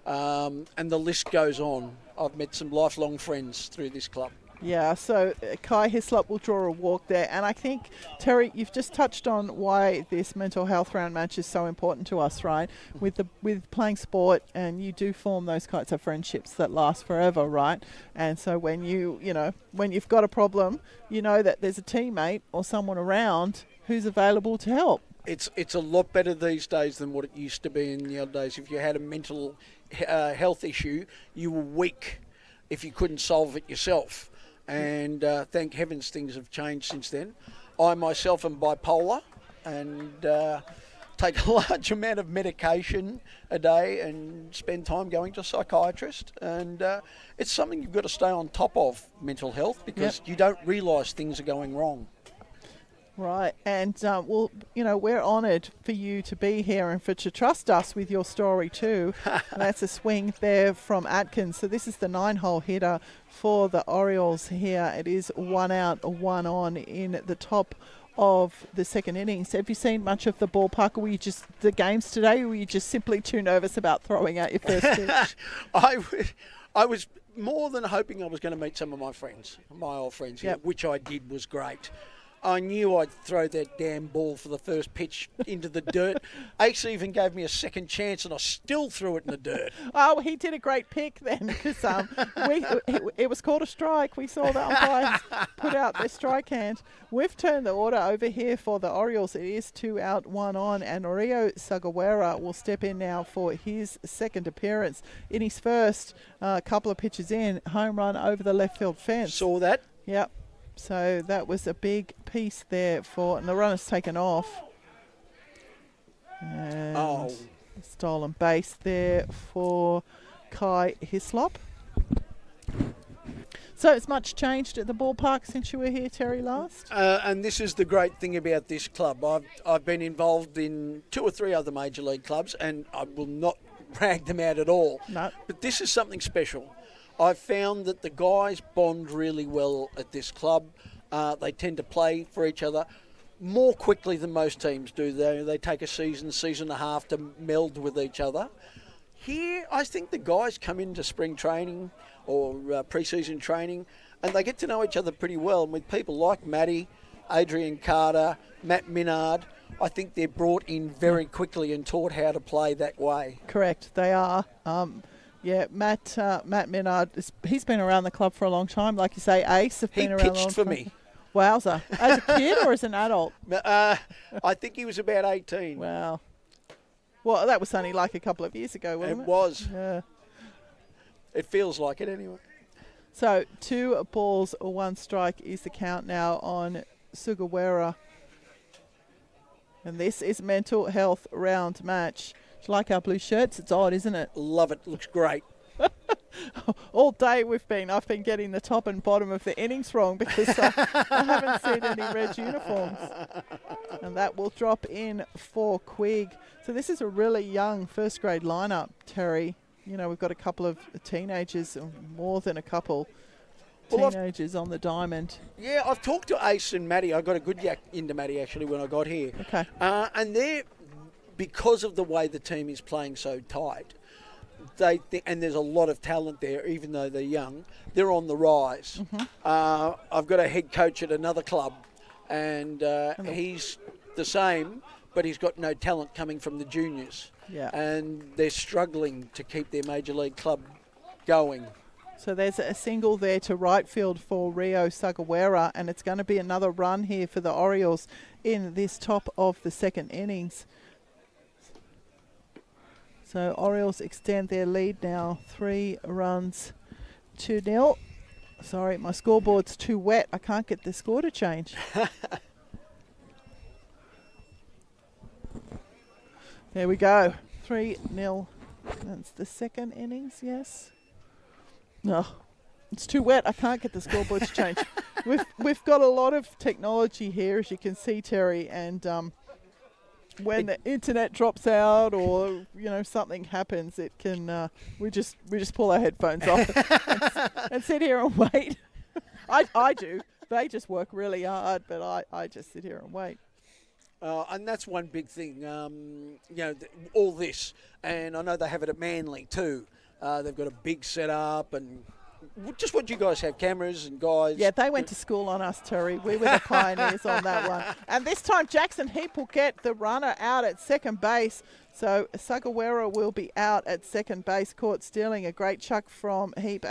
and the list goes on. I've met some lifelong friends through this club. Yeah, so Kai Hislop will draw a walk there. And I think, Terry, you've just touched on why this mental health round match is so important to us, right? With playing sport, and you do form those kinds of friendships that last forever, right? And so when when you've got a problem, you know that there's a teammate or someone around who's available to help. It's a lot better these days than what it used to be in the old days. If you had a mental health issue, you were weak if you couldn't solve it yourself. And thank heavens things have changed since then. I myself am bipolar and take a large amount of medication a day and spend time going to a psychiatrist. And it's something you've got to stay on top of, mental health, because you don't realise things are going wrong. Right, and we're honoured for you to be here and to trust us with your story too. And that's a swing there from Atkins. So this is the 9-hole hitter for the Orioles here. It is 1 out, 1 on in the top of the second innings. Have you seen much of the ballpark? Or were you just the games today, or were you just simply too nervous about throwing out your first pitch? I was more than hoping I was going to meet some of my friends, my old friends here, which I did was great. I knew I'd throw that damn ball for the first pitch into the dirt. Ace even gave me a second chance, and I still threw it in the dirt. Oh, he did a great pick then, because it was called a strike. We saw the umpires put out their strike hand. We've turned the order over here for the Orioles. It is 2 out, 1 on, and Rio Sagawera will step in now for his second appearance. In his first couple of pitches in, home run over the left field fence. Saw that? Yep. So that was a big piece there and the runner's taken off. And stolen base there for Kai Hislop. So it's much changed at the ballpark since you were here, Terry, last? And this is the great thing about this club. I've been involved in 2 or 3 other major league clubs, and I will not brag them out at all. No. But this is something special. I've found that the guys bond really well at this club. They tend to play for each other more quickly than most teams do. They take a season and a half to meld with each other. Here, I think the guys come into spring training or pre-season training, and they get to know each other pretty well. And with people like Matty, Adrian Carter, Matt Minard, I think they're brought in very quickly and taught how to play that way. Correct, they are. Matt Minard, he's been around the club for a long time. Like you say, Ace have been around a long time. He pitched for me. Wowza. As a kid or as an adult? I think he was about 18. Wow. Well, that was only like a couple of years ago, wasn't it? It was. Yeah. It feels like it anyway. So 2 balls, 1 strike is the count now on Sugawara. And this is mental health round match. Do you like our blue shirts? It's odd, isn't it? Love it. Looks great. All day I've been getting the top and bottom of the innings wrong because I haven't seen any red uniforms. And that will drop in for Quigg. So this is a really young first grade lineup, Terry. You know, we've got a couple of teenagers, or more than a couple teenagers on the diamond. Yeah, I've talked to Ace and Matty. I got a good yak into Matty actually when I got here. Okay. And they're, because of the way the team is playing so tight, and there's a lot of talent there, even though they're young, they're on the rise. Mm-hmm. I've got a head coach at another club, and he's the same, but he's got no talent coming from the juniors. Yeah. And they're struggling to keep their major league club going. So there's a single there to right field for Rio Sagawera, and it's going to be another run here for the Orioles in this top of the second innings. So Orioles extend their lead now, 3 runs to 0. Sorry, my scoreboard's too wet. I can't get the score to change. There we go, 3-0. That's the second innings, yes. No, it's too wet. I can't get the scoreboard to change. We've got a lot of technology here, as you can see, Terry, and when the internet drops out or something happens, it can we just pull our headphones off and sit here and wait. I do. They just work really hard, but I just sit here and wait. And that's one big thing, all this, and I know they have it at Manly too. They've got a big setup and just what you guys have, cameras and guys. Yeah, they went to school on us, Terry. We were the pioneers on that one. And this time, Jackson Heap will get the runner out at second base. So Sagawera will be out at second base, caught stealing a great chuck from Heap,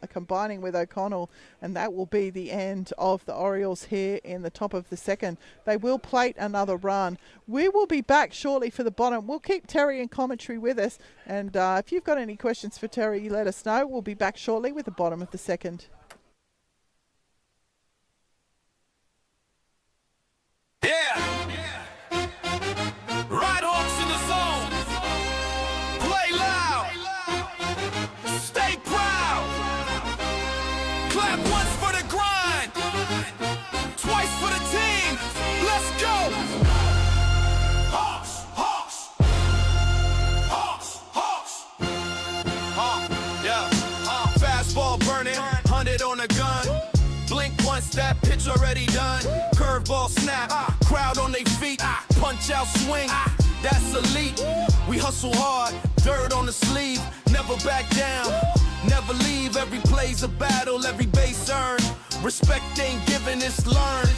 combining with O'Connell, and that will be the end of the Orioles here in the top of the second. They will plate another run. We will be back shortly for the bottom. We'll keep Terry in commentary with us, and if you've got any questions for Terry, let us know. We'll be back shortly with the bottom of the second. Ryde Hawks in the zone. Play loud. Stay proud. Clap once for the grind. Twice for the team. Let's go. Hawks, Hawks. Hawks, Hawks. Yeah. Fastball burning. 100 on the gun. Blink once, that pitch already done. Curveball snap, crowd on their feet. Punch out swing, that's elite. We hustle hard, dirt on the sleeve. Never back down, never leave. Every play's a battle, every base earned. Respect ain't given, it's learned.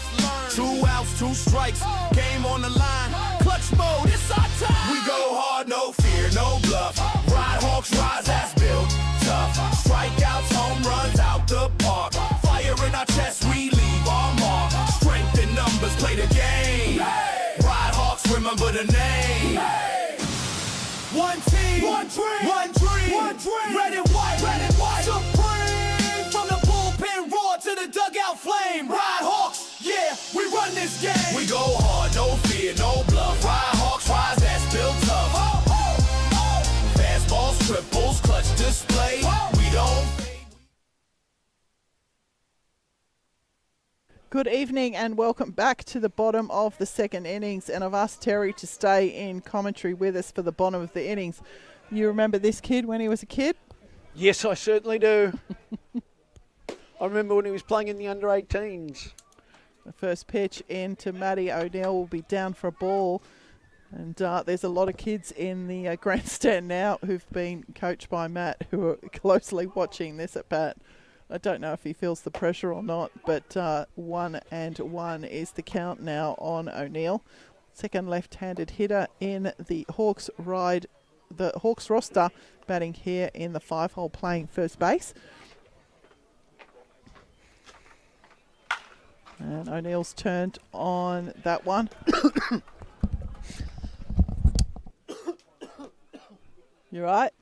2 outs, 2 strikes, game on the line. Clutch mode, it's our time. We go hard, no fear, no bluff. Ryde Hawks rise, that's built tough. Strikeouts, home runs out the park. Fire in our chest, we leave our mark. Strength in numbers, play the game. Ryde Hawks, remember the name. One team, one dream, one dream, one dream. Red and white, red and white. Supreme, from the bullpen roar to the dugout flame. Ryde Hawks, yeah, we run this game. We go hard, no fear, no bluff. Ryde Hawks rise, that's built tough. Fastballs, triples, clutch display. We don't. Good evening and welcome back to the bottom of the second innings, and I've asked Terry to stay in commentary with us for the bottom of the innings. You remember this kid when he was a kid? Yes, I certainly do. I remember when he was playing in the under-18s. The first pitch into Matty O'Neill will be down for a ball, and there's a lot of kids in the grandstand now who've been coached by Matt who are closely watching this at bat. I don't know if he feels the pressure or not, but 1-1 is the count now on O'Neill. Second left-handed hitter in the Hawks roster, batting here in the 5-hole, playing first base. And O'Neill's turned on that one. You right?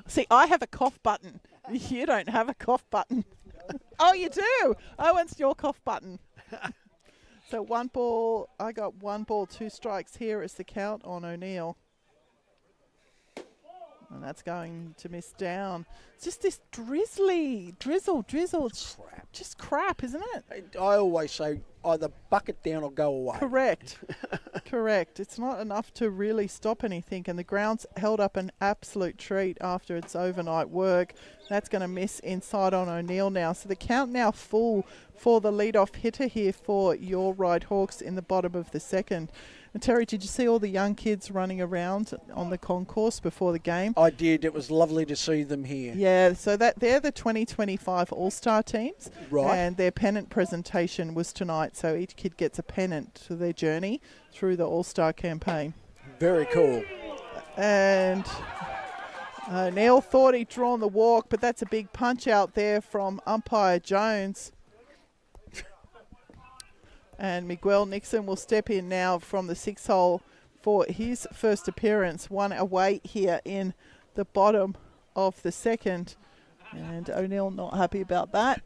See, I have a cough button. You don't have a cough button. Oh, you do? Oh, it's your cough button. So 1 ball, I got 1 ball, 2 strikes. Here is the count on O'Neill. And that's going to miss down. It's just this drizzle. It's just crap, isn't it? I always say either bucket down or go away. Correct. Correct. It's not enough to really stop anything, and the ground's held up an absolute treat after its overnight work. That's going to miss inside on O'Neill now. So the count now full for the leadoff hitter here for your Ryde Hawks in the bottom of the second. And Terry, did you see all the young kids running around on the concourse before the game? I did. It was lovely to see them here. Yeah, so that they're the 2025 All-Star teams. Right. And their pennant presentation was tonight. So each kid gets a pennant to their journey through the All-Star campaign. Very cool. And Neil thought he'd drawn the walk, but that's a big punch out there from umpire Jones. And Miguel Nixon will step in now from the 6th hole for his first appearance. 1 away here in the bottom of the second. And O'Neill not happy about that.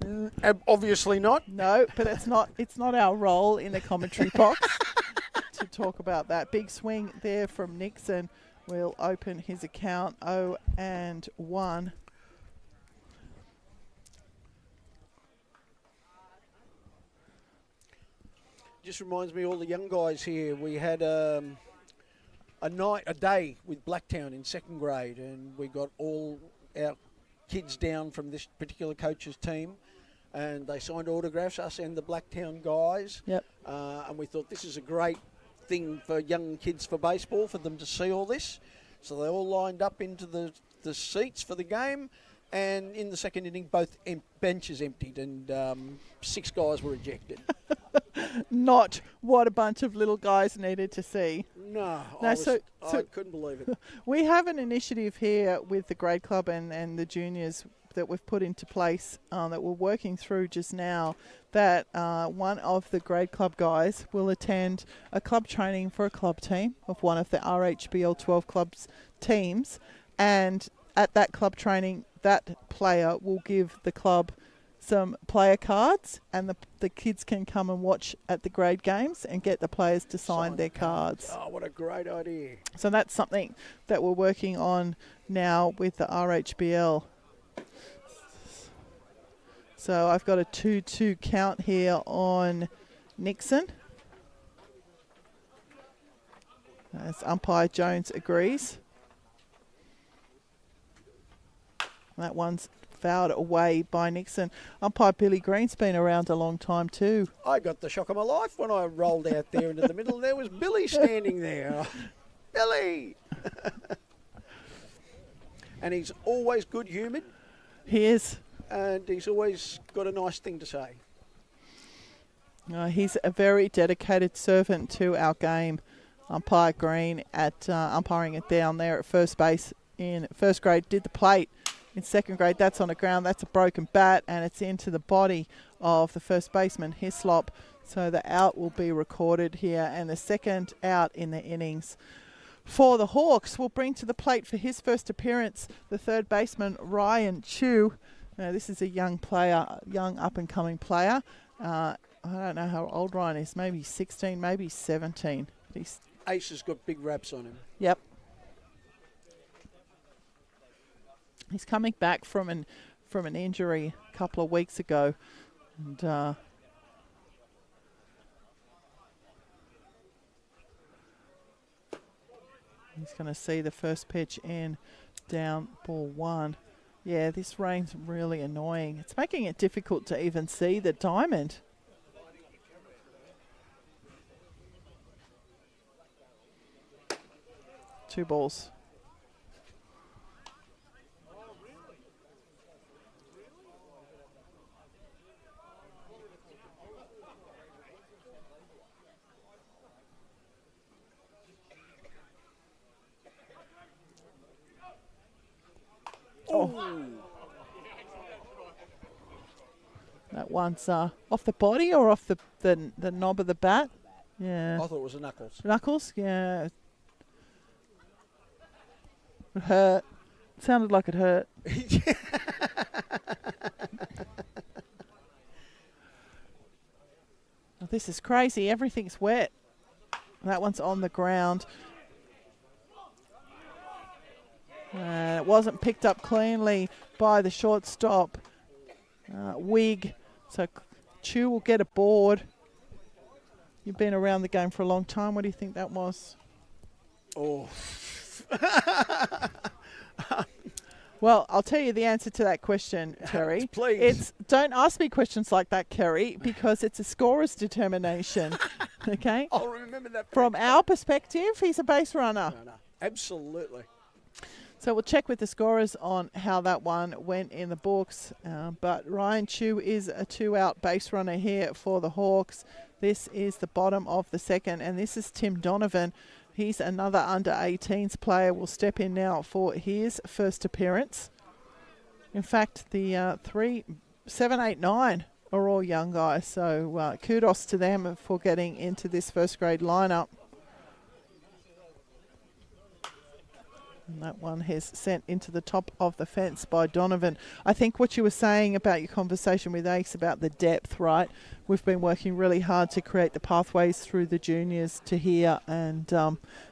Obviously not. No, but it's not our role in the commentary box to talk about that. Big swing there from Nixon will open his account 0-1. Just reminds me of all the young guys here. We had a day with Blacktown in 2nd grade, and we got all our kids down from this particular coach's team, and they signed autographs, us and the Blacktown guys. Yep. And we thought this is a great thing for young kids for baseball, for them to see all this. So they all lined up into the the seats for the game. And in the second inning, both benches emptied and 6 guys were ejected. Not what a bunch of little guys needed to see. No, No, I couldn't believe it. We have an initiative here with the grade club and the juniors that we've put into place that we're working through just now, that one of the grade club guys will attend a club training for a club team of one of the RHBL 12 clubs teams, and at that club training that player will give the club some player cards, and the kids can come and watch at the grade games and get the players to sign their cards. Oh, what a great idea. So that's something that we're working on now with the RHBL. So I've got a 2-2 count here on Nixon. As umpire Jones agrees. That one's fouled away by Nixon. Umpire Billy Green's been around a long time too. I got the shock of my life when I rolled out there into the middle. There was Billy standing there. Billy! And he's always good-humoured. He is. And he's always got a nice thing to say. He's a very dedicated servant to our game. Umpire Green at umpiring it down there at first base in first grade, did the plate. In second grade, that's on the ground. That's a broken bat, and it's into the body of the first baseman, Hislop. So the out will be recorded here, and the second out in the innings for the Hawks will bring to the plate for his first appearance the third baseman, Ryan Chu. Now, this is a young player, young up-and-coming player. I don't know how old Ryan is, maybe 16, maybe 17. Ace has got big raps on him. Yep. He's coming back from an injury a couple of weeks ago, and he's going to see the first pitch in, down ball 1. Yeah, this rain's really annoying. It's making it difficult to even see the diamond. Two balls. Oh. That one's off the body or off the knob of the bat? Yeah. I thought it was a knuckles. Knuckles? Yeah. It hurt. Sounded like it hurt. Oh, this is crazy. Everything's wet. That one's on the ground. It wasn't picked up cleanly by the shortstop, Wig. So Chu will get a board. You've been around the game for a long time. What do you think that was? Oh. Well, I'll tell you the answer to that question, Terry. Please. Don't ask me questions like that, Kerry, because it's a scorer's determination. Okay? I'll remember that. From our perspective, he's a base runner. No. Absolutely. So we'll check with the scorers on how that one went in the books. But Ryan Chu is a 2-out base runner here for the Hawks. This is the bottom of the second, and this is Tim Donovan. He's another under-18s player. Will step in now for his first appearance. In fact, the 3, 7, 8, 9 are all young guys. So kudos to them for getting into this first grade lineup. And that one is sent into the top of the fence by Donovan. I think what you were saying about your conversation with Ace about the depth, right? We've been working really hard to create the pathways through the juniors to here, and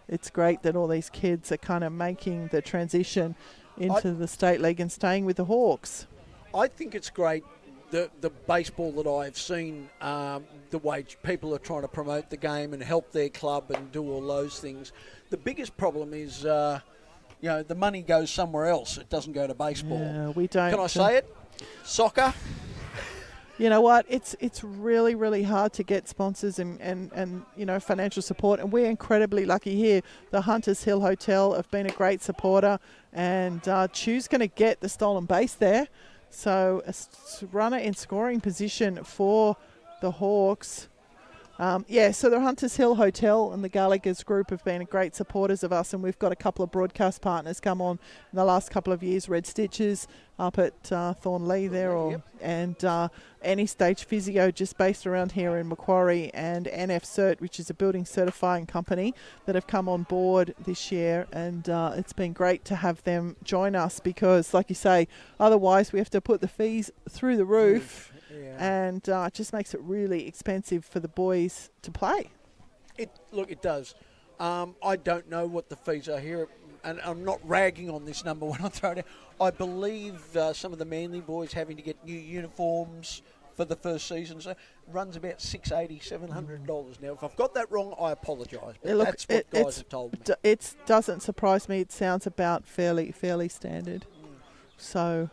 it's great that all these kids are kind of making the transition into the state league and staying with the Hawks. I think it's great, the baseball that I've seen, the way people are trying to promote the game and help their club and do all those things. The biggest problem is... the money goes somewhere else. It doesn't go to baseball. Yeah, we don't. Can I say it? Soccer. You know what? It's really, really hard to get sponsors and financial support, and we're incredibly lucky here. The Hunters Hill Hotel have been a great supporter, and Chew's going to get the stolen base there. So a runner in scoring position for the Hawks. So the Hunters Hill Hotel and the Gallagher's group have been great supporters of us, and we've got a couple of broadcast partners come on in the last couple of years. Red Stitches up at Thornlea there, and Any Stage Physio just based around here in Macquarie, and NF Cert, which is a building certifying company that have come on board this year, and it's been great to have them join us because, like you say, otherwise we have to put the fees through the roof. And it just makes it really expensive for the boys to play. It does. I don't know what the fees are here, and I'm not ragging on this number when I throw it out. I believe some of the Manly boys having to get new uniforms for the first season, so it runs about $680, $700. Now, if I've got that wrong, I apologise, but that's what guys have told me. It doesn't surprise me. It sounds about fairly standard. So...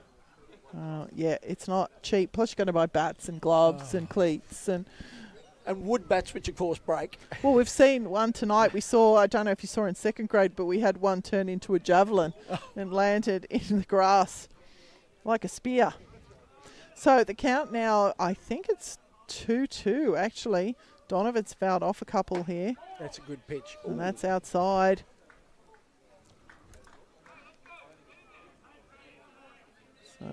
it's not cheap. Plus, you're going to buy bats and gloves and cleats and wood bats, which of course break. Well, we've seen one tonight. We saw. I don't know if you saw in second grade, but we had one turn into a javelin and landed in the grass like a spear. So the count now, I think it's 2-2 actually. Donovan's fouled off a couple here. That's a good pitch. And that's outside.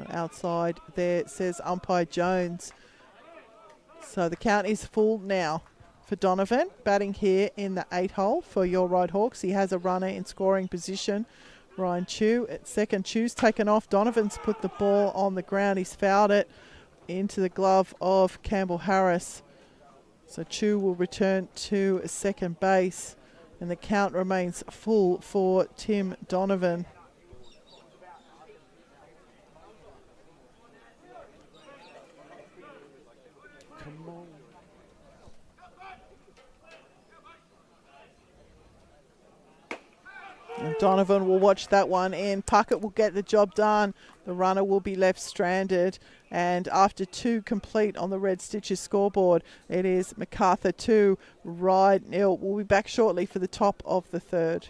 Outside there says umpire Jones. So the count is full now for Donovan, batting here in the 8 hole for your Ryde Hawks. He has a runner in scoring position. Ryan Chew at second. Chew's taken off. Donovan's put the ball on the ground. He's fouled it into the glove of Campbell Harris. So Chew will return to second base, and the count remains full for Tim Donovan. And Donovan will watch that one in. Puckett will get the job done. The runner will be left stranded. And after 2 complete on the Red Stitches scoreboard, it is Macarthur 2, Ryde 0. We'll be back shortly for the top of the third.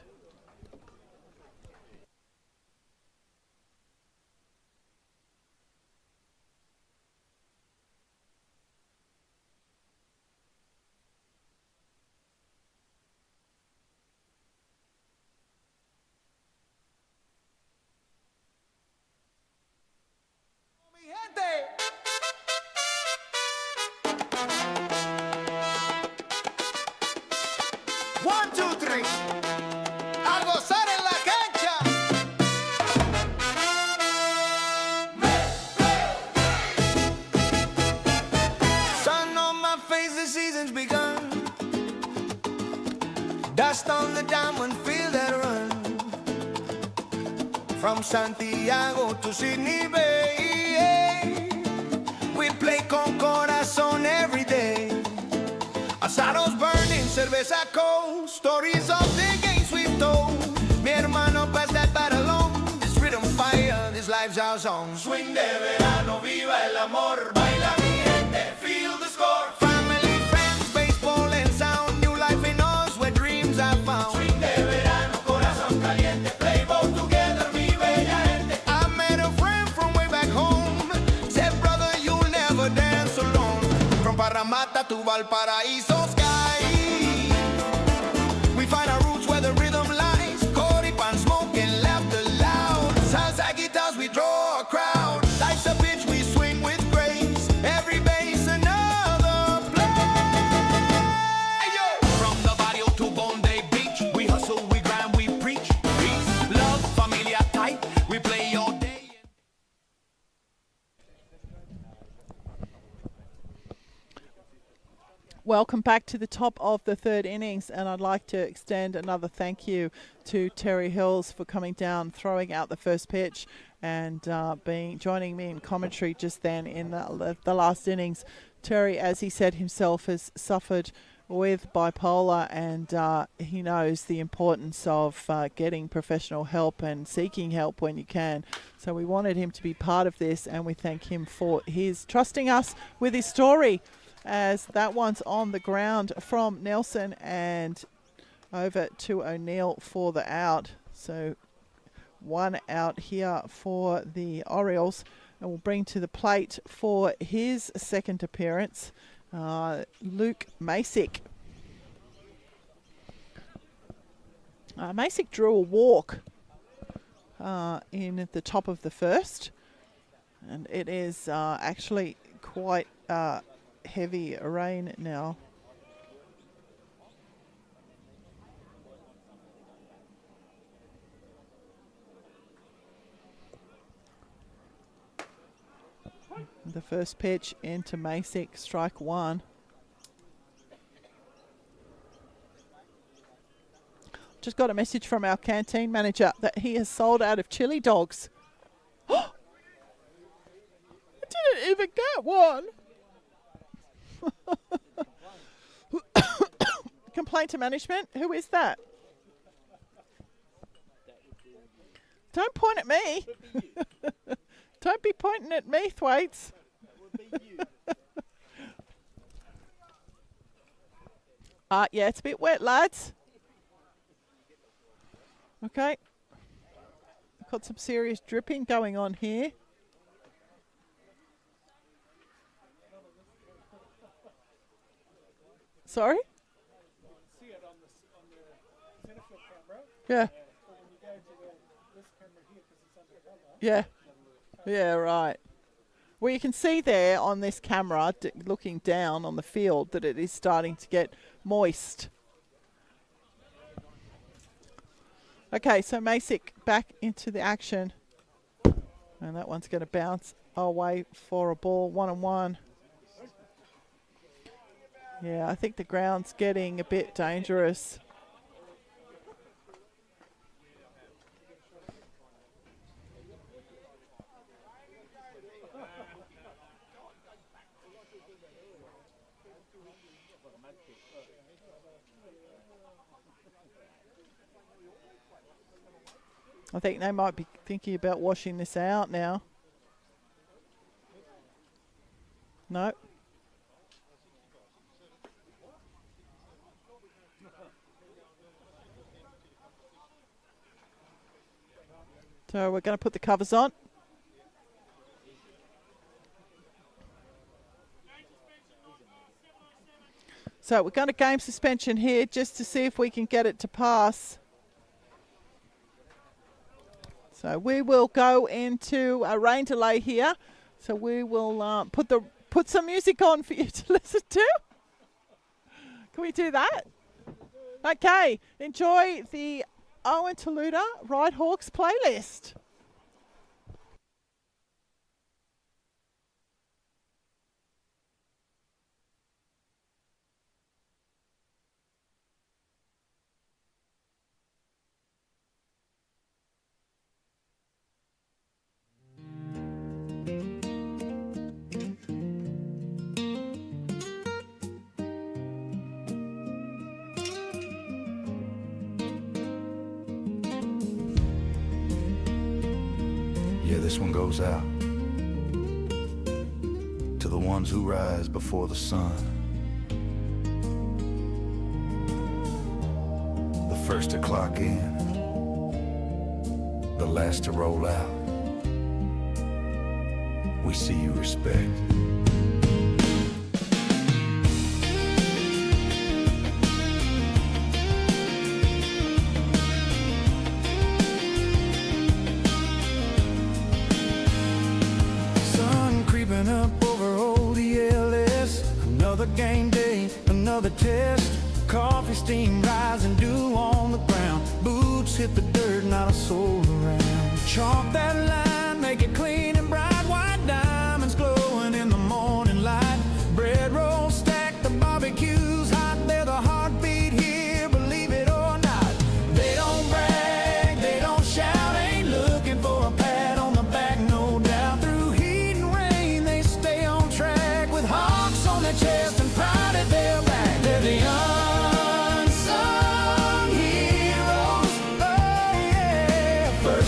One, two, three. A gozar en la cancha. Sun on my face, the season's begun. Dust on the diamond field that run from Santiago to Sydney Bay. We play con corazón every day. Asados burning, cerveza cold. Stories of the games we've told. Mi hermano, pass that battle on. This rhythm fire, this life's our song. Swing de verano, viva el amor. Baila mi gente, feel the score. Family, friends, baseball and sound. New life in us where dreams are found. Swing de verano, corazón caliente. Play ball together, mi bella gente. I met a friend from way back home. Said, brother, you'll never dance alone. From Parramatta to Valparaiso sky, we find our roots where the rhythm lies. Coripan, smoke and laughter loud. Salsa guitars, we draw a crowd. Life's a pitch, we swing with grace. Every base another play. From the barrio to Bondi Beach, we hustle, we grind, we preach. Peace, love, familia tight. We play all day. Welcome back to the top of the third innings, and I'd like to extend another thank you to Terry Hills for coming down, throwing out the first pitch, and joining me in commentary just then in the last innings. Terry, as he said himself, has suffered with bipolar, and he knows the importance of getting professional help and seeking help when you can. So we wanted him to be part of this, and we thank him for his trusting us with his story, as that one's on the ground from Nelson and over to O'Neill for the out. So 1 out here for the Orioles, and we'll bring to the plate for his second appearance Luke Masick. Masick drew a walk in the top of the first, and it is actually quite heavy rain now. The first pitch into Masick, strike one. Just got a message from our canteen manager that he has sold out of chili dogs. I didn't even get one. Complaint to management? Who is that? Don't point at me. Don't be pointing at me, Thwaites. Yeah, it's a bit wet, lads. Okay. Got some serious dripping going on here. Sorry? Yeah. Yeah. Yeah, right. Well, you can see there on this camera, looking down on the field, that it is starting to get moist. Okay, so Masick back into the action. And that one's going to bounce away for a ball, 1-1. Yeah, I think the ground's getting a bit dangerous. I think they might be thinking about washing this out now. No. So we're going to put the covers on. So we're going to game suspension here just to see if we can get it to pass. So we will go into a rain delay here. So we will put some music on for you to listen to. Can we do that? Okay, enjoy the Owen Taluta Ryde Hawks playlist. Yeah, this one goes out to the ones who rise before the sun, the first to clock in, the last to roll out. We see you respect. Up over old ELS, another game day, another test. Coffee, steam, rising, dew on the ground. Boots hit the dirt, not a soul around. Chalk that line, make it clean and bright. White diamonds glowing in the morning light. Bread rolls stacked, the barbecue's hot. They're the heartbeat here, believe it or not. They don't brag, they don't shout, ain't looking for a pat on the back, no doubt. Through heat and rain, they stay on track with Hawks on their chest and pride at their back. They're the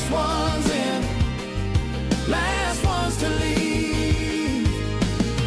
First ones in, last ones to leave.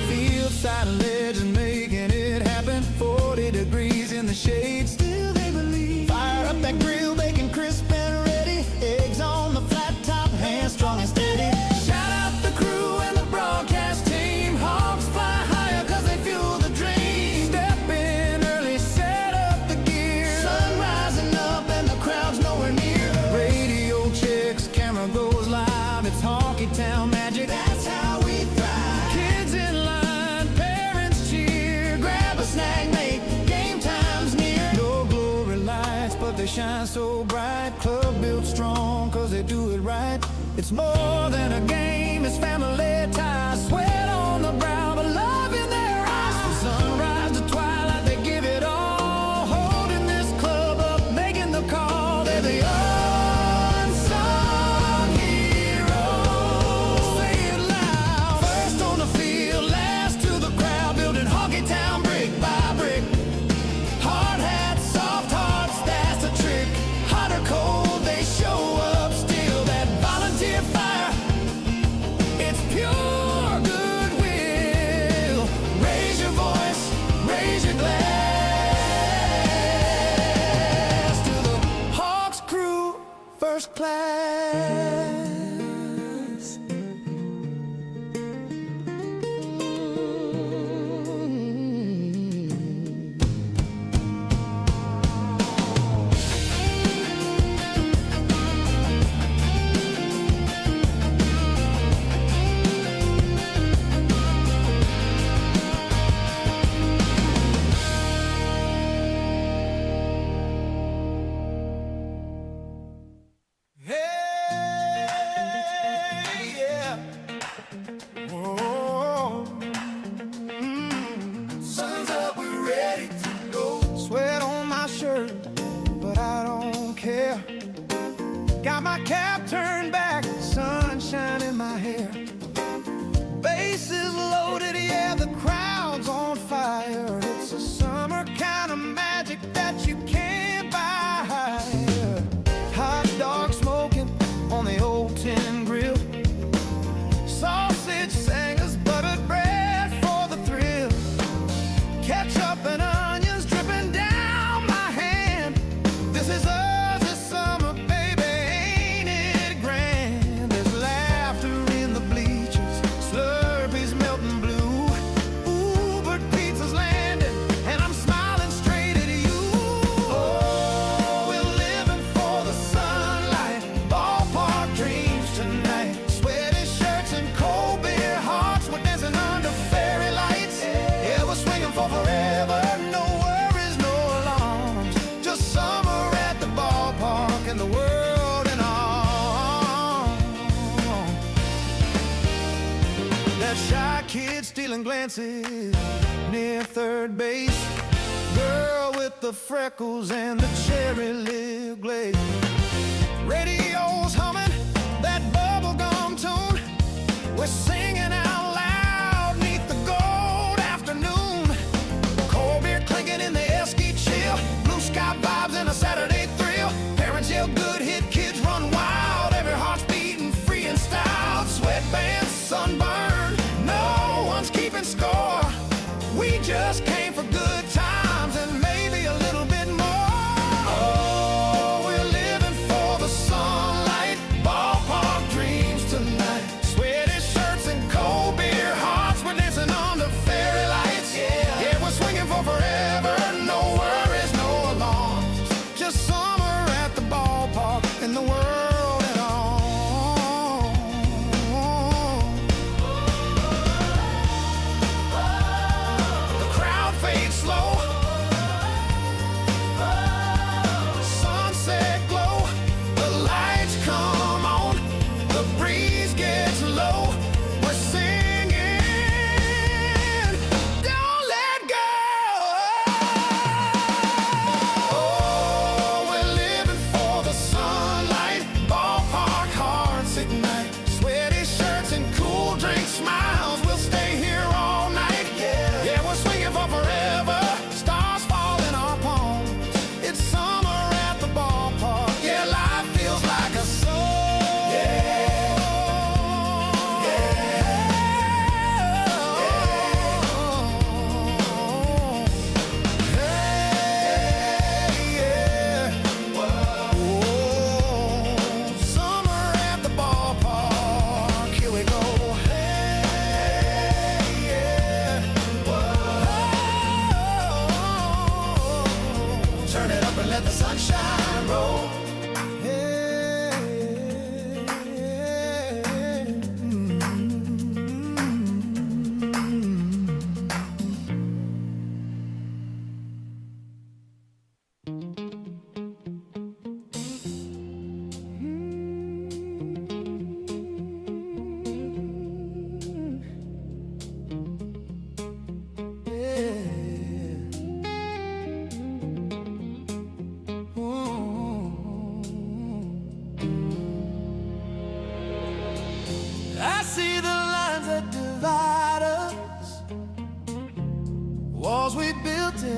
Fieldside legend making it happen. 40 degrees in the shade, still they believe. Fire up that grill, bacon crisp and ready. Eggs on the flat top, hands strong and steady. Shout out the crew and the broadcast team. Hawks fly higher cause they fuel the dream. Step in early, set up the gear. Sun rising up and the crowd's nowhere near. Radio checks, camera goes live. It's Honky Town magic, that's how we thrive. Kids in line, parents cheer. Grab a snack, mate, game time's near. No glory lights, but they shine so bright. Club built strong cause they do it right. It's more than a game, it's family ties. Sweat on the brow, but love in their eyes. From sunrise to twilight, they give it all. Holding this club up, making the call. They're the unsung heroes. Say it loud. First on the field, last to the crowd. Building Honky Town brick by brick. Hard hats, soft hearts, that's a trick. Hot or cold, they show up still. That volunteer fire, it's pure goodwill. Raise your voice, raise your glass to the Hawks crew, first class. Hey, yeah. Whoa. Sun's up, we're ready to go. Sweat on my shirt, but I don't care. Got my cap turned back, sunshine in my hair. Bases loaded, yeah, the crowd's on fire. It's a summer kind of magic that you can't buy. Hot dog smoking on the old tin grill. Sausage singers, buttered bread for the thrill. Ketchup and onions dripping down my hand. This is us this summer, baby, ain't it grand? There's laughter in the bleachers, Slurpees melting blue. Uber pizza's landing, and I'm smiling straight at you. Oh, we're living for the sunlight, ballpark dreams tonight. Sweaty shirts and cold beer hearts, we're dancing under fairy lights. Yeah, we're swinging for forever, no worries, no alarms. Just summer at the ballpark and the world in arms. That shy kid stealing glances near third base. Girl with the freckles and the cherry lip glaze. Radio's humming that bubblegum tune. We're singing out loud neath the gold afternoon. Cold beer clinking in the Esky chill. Blue sky vibes and a Saturday thrill. Parents yell good hit, kids run wild. Every heart's beating free and styled. Sweatbands, sunburned, no one's keeping score. We just came for good times and maybe a little bit more. Oh, we're living for the sunlight,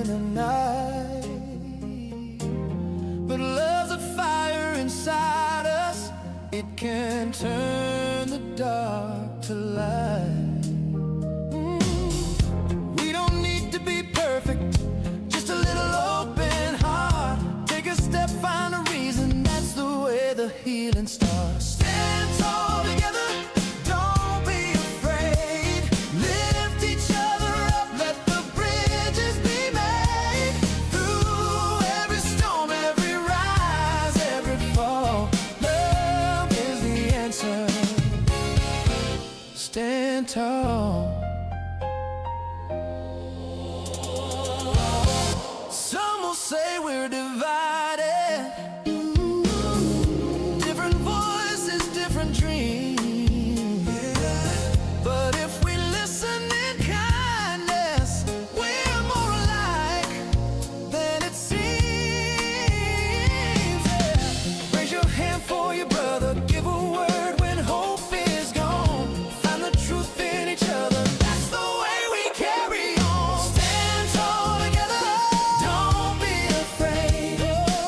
the night. But love's a fire inside us, it can turn the dark to light. We don't need to be perfect, just a little open heart. Take a step, find a reason, that's the way the healing starts. Stand tall together, don't be afraid. Lift each other up, let the bridges be made. Through every storm, every rise, every fall, love is the answer. Stand tall. Some will say we're divided, different voices, different dreams. But if we listen in kindness, we're more alike than it seems. Raise your hand for your brother, give a word when hope is gone. Find the truth in each other, that's the way we carry on. Stand tall together, don't be afraid.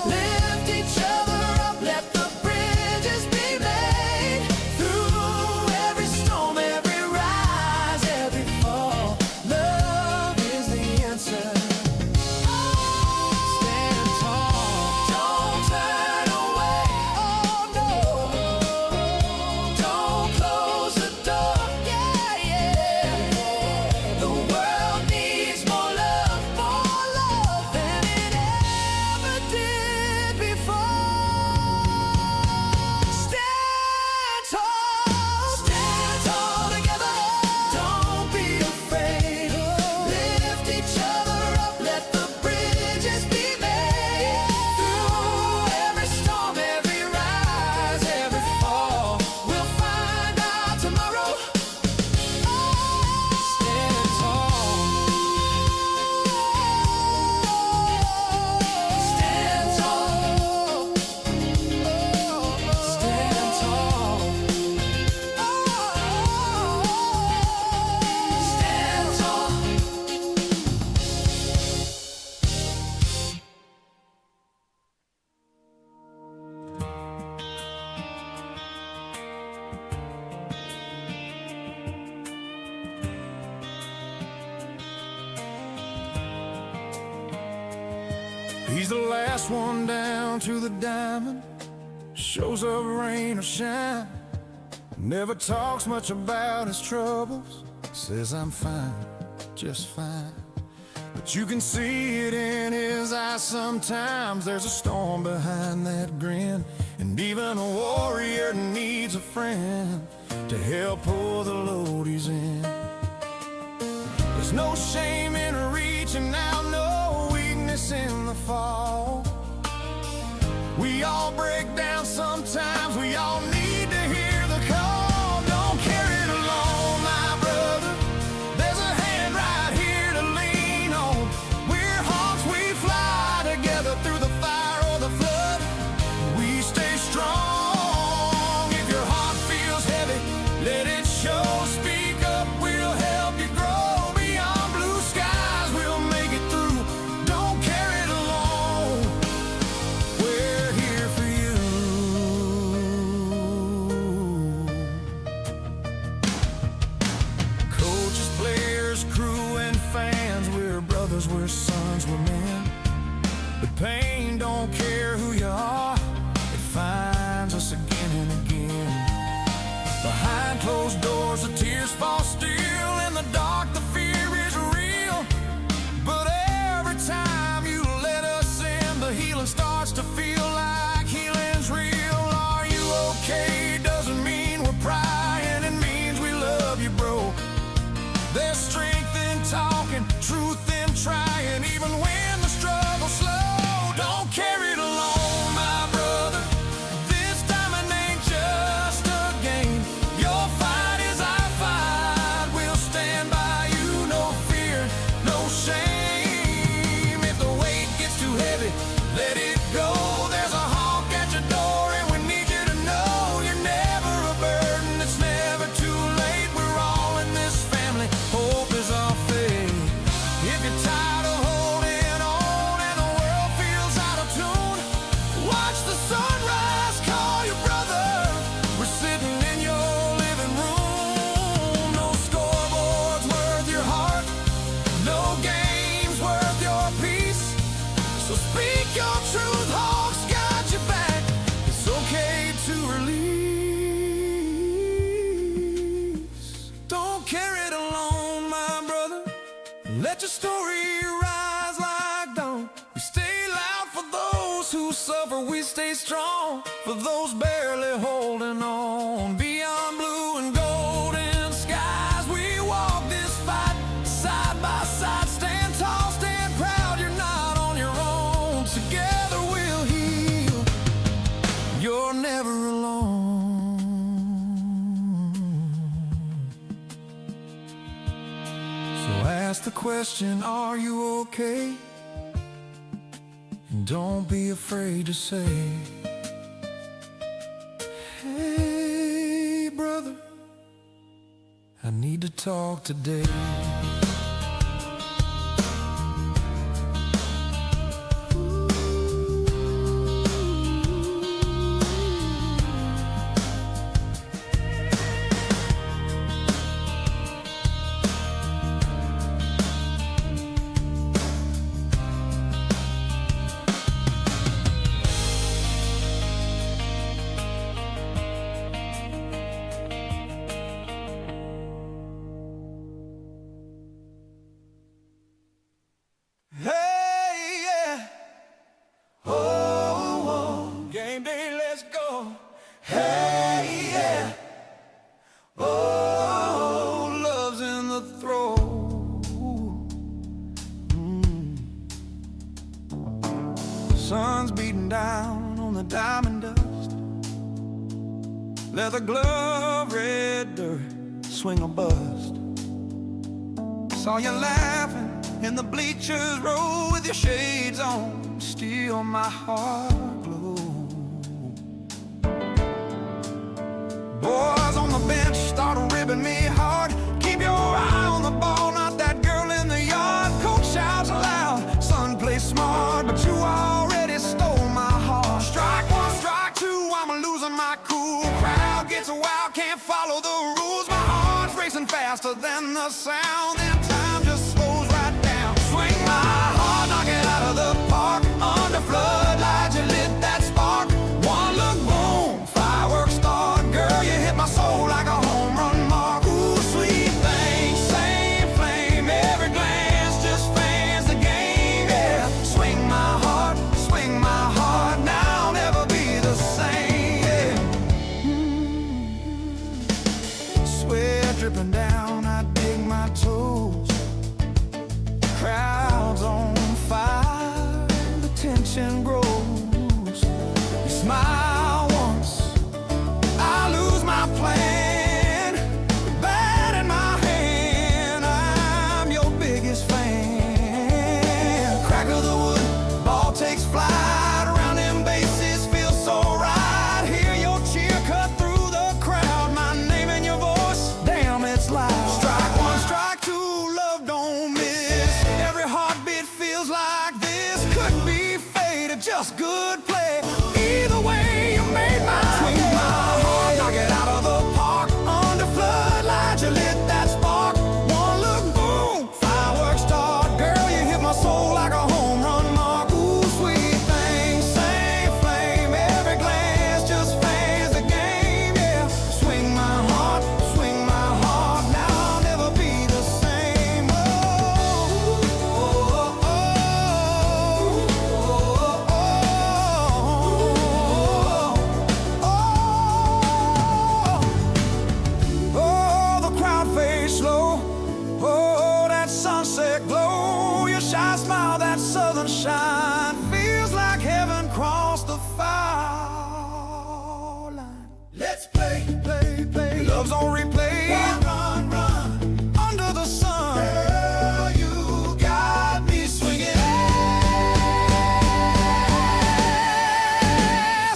Lift each other up, let the bridges be made. Through every storm, every rise, every fall, love is the answer. Stand tall, don't turn away. Oh no, don't close the door. Yeah, yeah. The world needs more love than it ever did before. Stand tall together, don't be afraid. Lift each other up, let the bridges be made. Through every storm, every rise, every fall, we'll find out tomorrow. Stand tall. Stand tall. Stand tall. Stand tall. He's the last one down to the diamond, shows up rain or shine. Never talks much about his troubles, says I'm fine, just fine. But you can see it in his eyes sometimes, there's a storm behind that grin. And even a warrior needs a friend to help pull the load he's in. There's no shame in reaching out, no weakness in the fall. We all break down sometimes, we all need to hear the call. Don't carry it alone, my brother, there's a hand right here to lean on. We're hawks, we fly together through the fire or the flood. We stay strong. If your heart feels heavy, let it show. Speak up, we'll help you grow. Beyond blue skies, we'll make it through. Don't carry it alone, we're here for you. Coaches, players, crew, and fans, we're brothers, we're sons, we're men. But pain don't care who you are, it finds us again and again. Behind closed doors, the tears fall still. In the dark, the fear is real. But every time you let us in, the healing starts to feel like healing's real. Are you okay? Doesn't mean we're prying, it means we love you, bro. There's strength in talking, truth in trying, even when the struggle's slow. Don't carry it alone, my brother, this time it ain't just a game. Your fight is our fight. Let your story rise like dawn. We stay loud for those who suffer, we stay strong for those barely holding on. Beyond blue and golden skies, we walk this fight side by side. Stand tall, stand proud, you're not on your own. Together we'll heal, you're never alone. So ask the question, are you okay? And don't be afraid to say, hey brother, I need to talk today. Hey, yeah. Oh, oh, game day, let's go. Hey, yeah. Oh, love's in the throw. Sun's beating down on the diamond dust. Leather glove, red dirt, swing or bust. Saw you laughing in the bleachers row with your shades on, still my heart glow. Boys on the bench start ribbing me hard. Keep your eye on the ball, not that girl in the yard. Coach shouts aloud, son play smart, but you already stole my heart. Strike one, strike two, I'm losing my cool. Crowd gets wild, can't follow the rules. My heart's racing faster than the sound. Then time just slows right down. Swing my heart, knock it out of the park. Under floodlights, you lit that spark. One look, boom, fireworks start. Girl, you hit my soul like a home run mark. Ooh, sweet thing, same flame. Every glance just fans the game, yeah. Swing my heart, now I'll never be the same, yeah. Sweat dripping down, I dig my toes. Crowds on fire, the tension grows. You smile once, I lose my plan. Bat in my hand, I'm your biggest fan. Crack of the wood, ball takes flight. Around them bases, feels so right. Hear your cheer cut through the crowd. My name and your voice, damn, it's loud. Strike one, strike two, love don't miss. Every heartbeat feels like this. Could be fate or just good play. Either way, you made my swing my heart, knock it out of the park. Under floodlights, you lit that spark. One look, boom, fireworks start. Girl, you hit my soul like a home run mark. Ooh, sweet thing, same flame. Every glance just fans the game, yeah. Swing my heart, now I'll never be the same. Oh, oh, oh, the crowd fades slow. Oh, that sunset glow. Your shy smile, that southern shine, feels like heaven crossed the foul line. Let's play, play, play. Love's on replay. Run, run, under the sun. Girl, you got me swinging.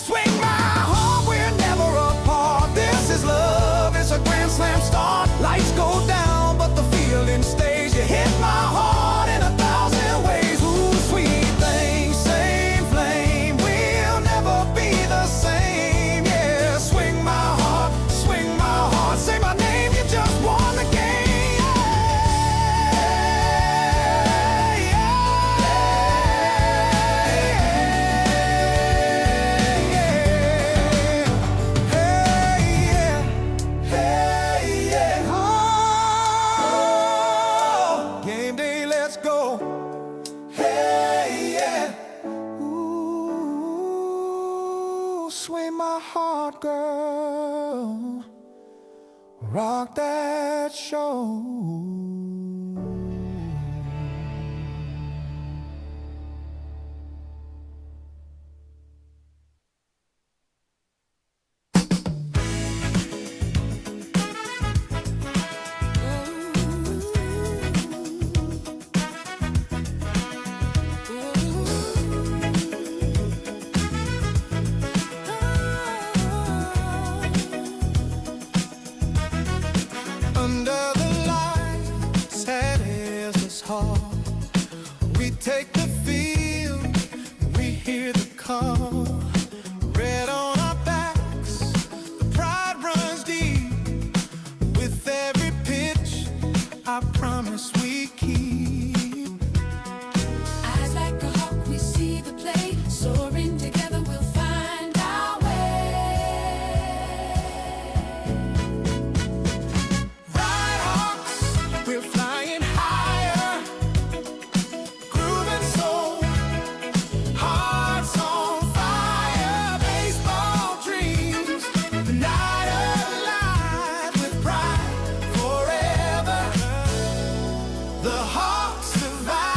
Swing my heart, we're never apart. This is love, it's a grand slam start. Lights go down, but the feeling stays. You hit my heart in 1,000 ways. Ooh, sweet thing, same flame. We'll never be the same, yeah. Swing my heart, say my name, you just will rock that show. Under the lights, sad as this heart, we take the field, we hear the call. Red on our backs, the pride runs deep. With every pitch, I promise we keep. Eyes like a hawk, we see the play. Soaring together, we'll find our way. Ride Hawks, we're flying higher, grooving so, hearts on fire, baseball dreams, the night alive with pride forever. The Hawks survive.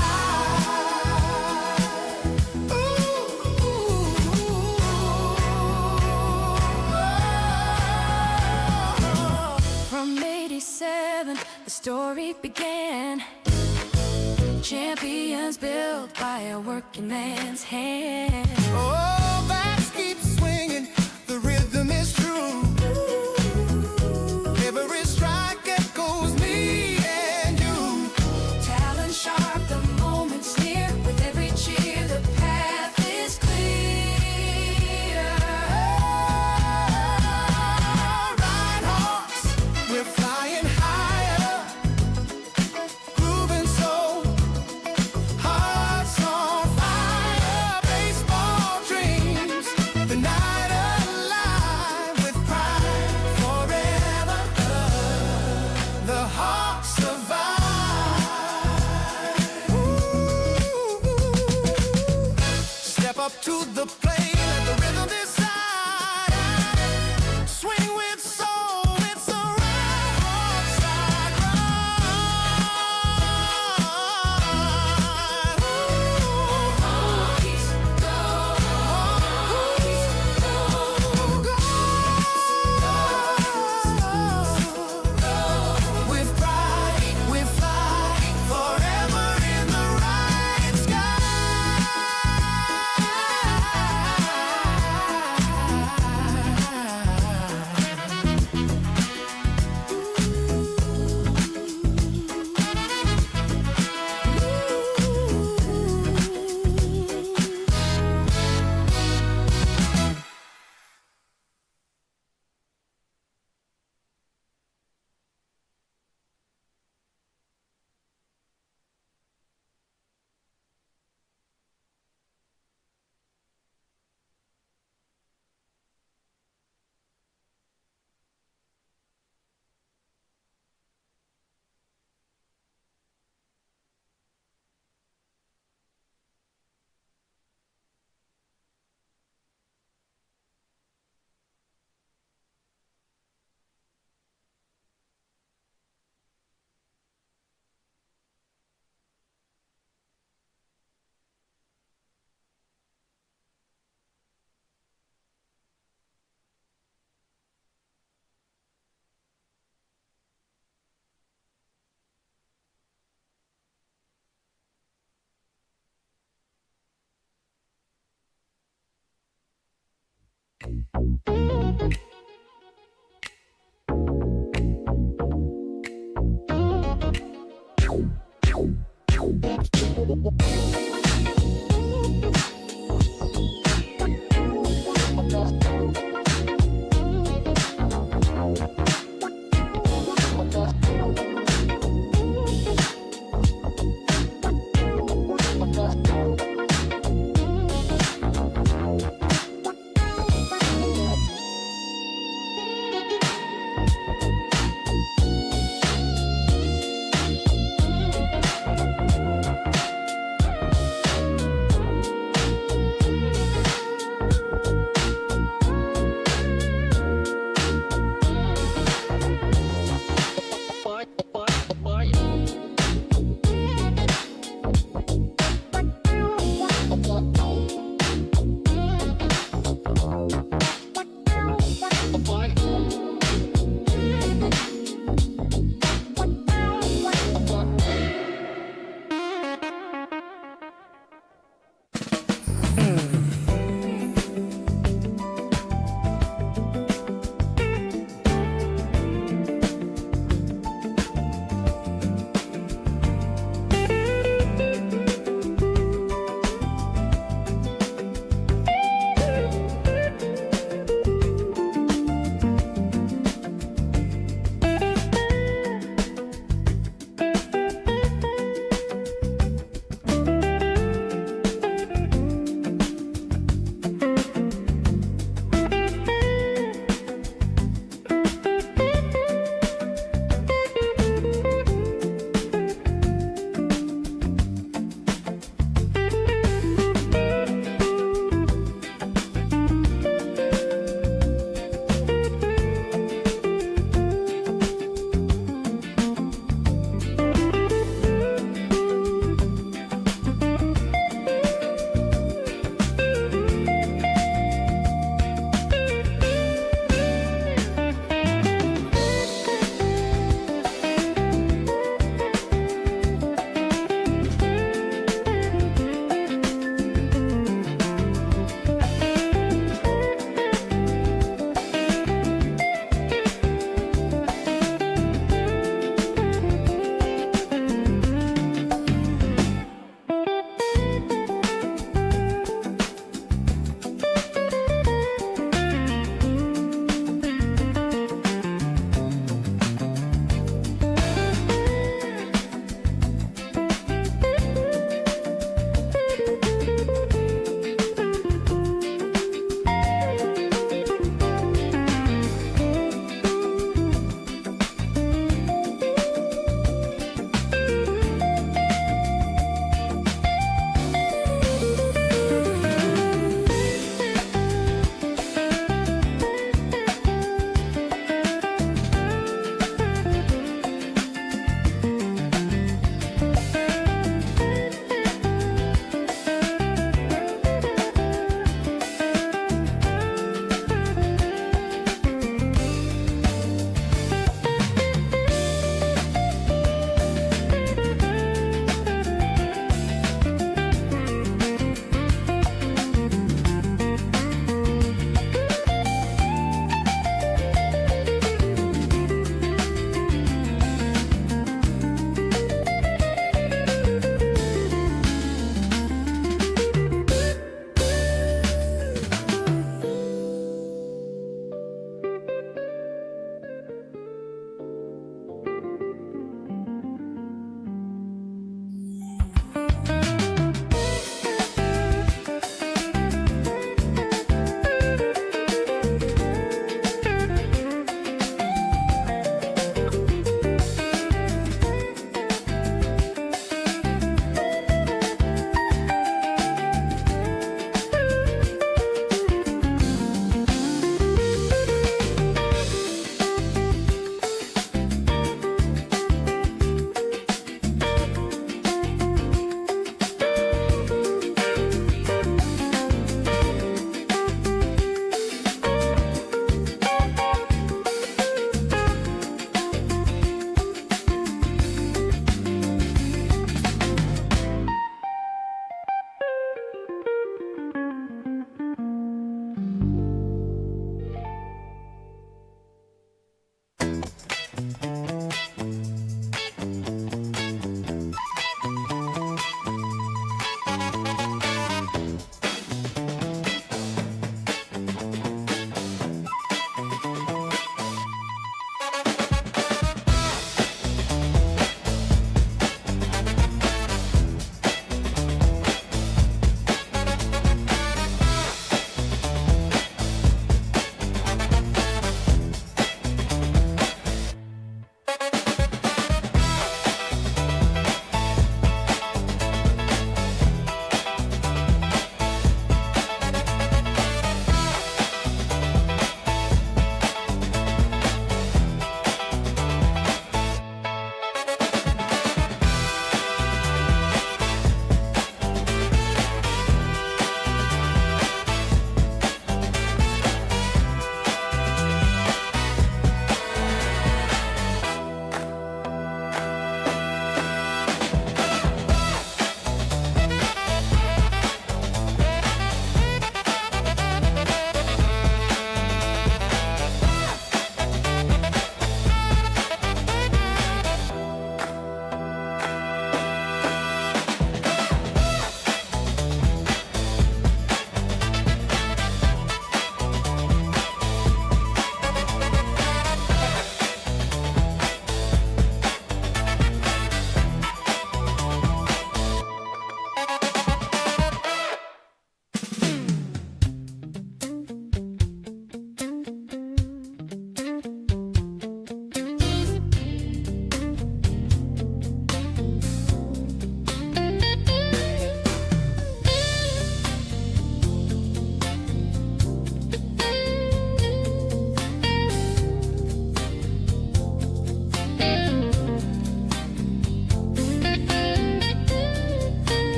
From 87, the story began. Champions built by a working man's hand. Oh, bats keep swinging, the rhythm is true. Every strike echoes me and you. Talent sharp, the moment's near. With every cheer, the path is clear. Ride Hawks, we're flying higher, grooving so, hearts on fire, baseball dreams, the night alive with pride forever. The Hawks survive. Ooh. Step up to the plate, let the rhythm decide. Swing with soul, it's a Ryde Hawk side ride. Hawks go, With pride, we fly forever in the right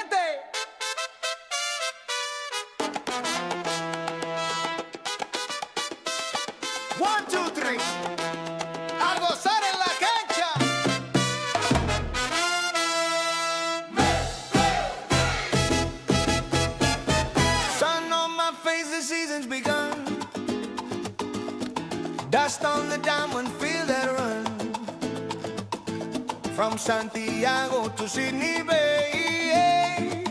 caliente. 1, 2, 3. A gozar en la cancha. Sun on my face, the season's begun. Dust on the diamond, feel that run. From Santiago to Sydney Bay,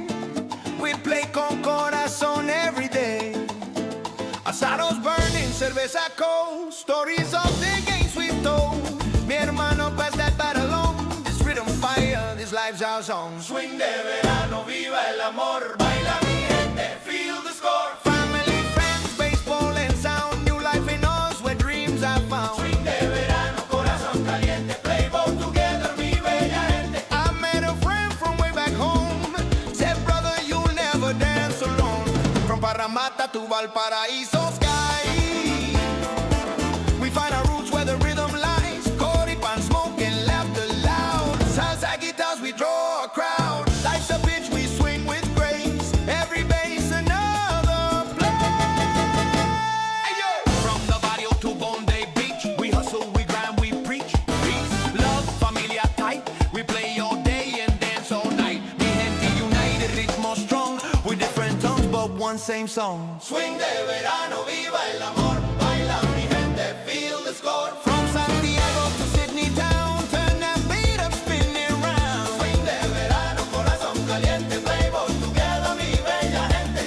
we play con corazón every day. Asados burning, cerveza cold, stories of the games we've told. Mi hermano, pass that battle on. This rhythm fire, this life's our song. Swing de verano, viva el amor. Baila mi gente, feel the score. Family, friends, baseball and sound. New life in us where dreams are found. Swing de verano, corazón caliente. Play ball together, mi bella gente. I met a friend from way back home. Said, brother, you'll never dance alone. From Parramatta to Valparaiso sky, we find our roots where the rhythm lies. Coripan, smoke and laughter loud. Salsa guitars, we draw a crowd. Life's a pitch, we swing with grace. Every base another play. From the barrio to Bondi Beach, we hustle, we grind, we preach peace, love, familia tight. We play all day and dance all night. Mi gente united, ritmo strong. With different tongues, but one same song. Swing de verano, viva el amor. Baila mi gente, feel the score. From Santiago to Sydney town, turn that beat up, spin it round. Swing de verano, corazón caliente. Play ball together, mi bella gente.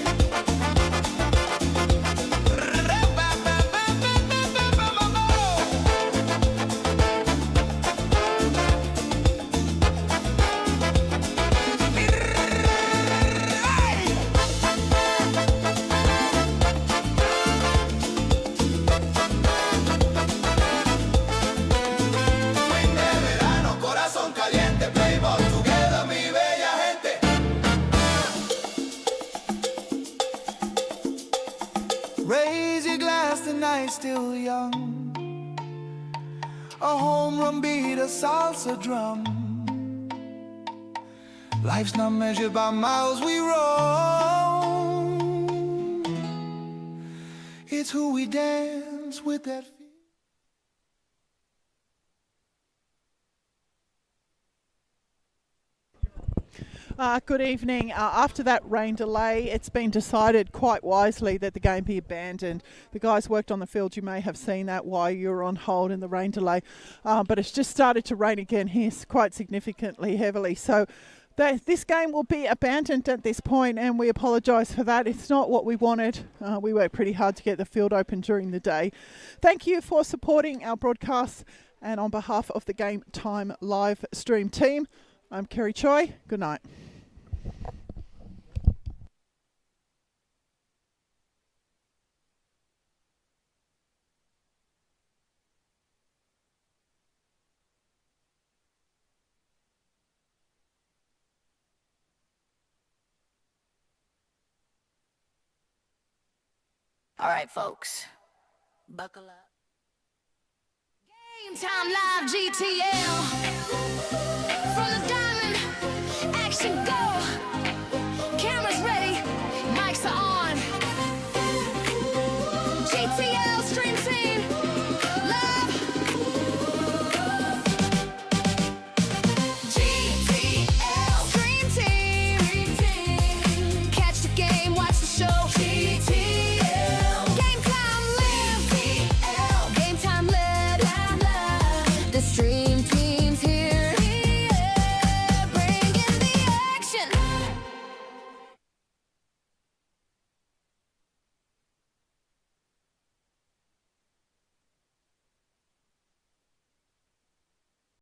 Swing de verano, corazón caliente. Play ball together, mi bella gente. Raise your glass, the night's still young. A home run beat, a salsa drum. Life's not measured by miles we roam. It's who we dance with that feel. Good evening. After that rain delay, it's been decided quite wisely that the game be abandoned. The guys worked on the field. You may have seen that while you were on hold in the rain delay. But it's just started to rain again here quite significantly heavily. So this game will be abandoned at this point, and we apologise for that. It's not what we wanted. We worked pretty hard to get the field open during the day. Thank you for supporting our broadcasts, and on behalf of the Game Time live stream team, I'm Kerry Choi. Good night. All right, folks, buckle up. Game Time Live GTL. From the diamond, action go.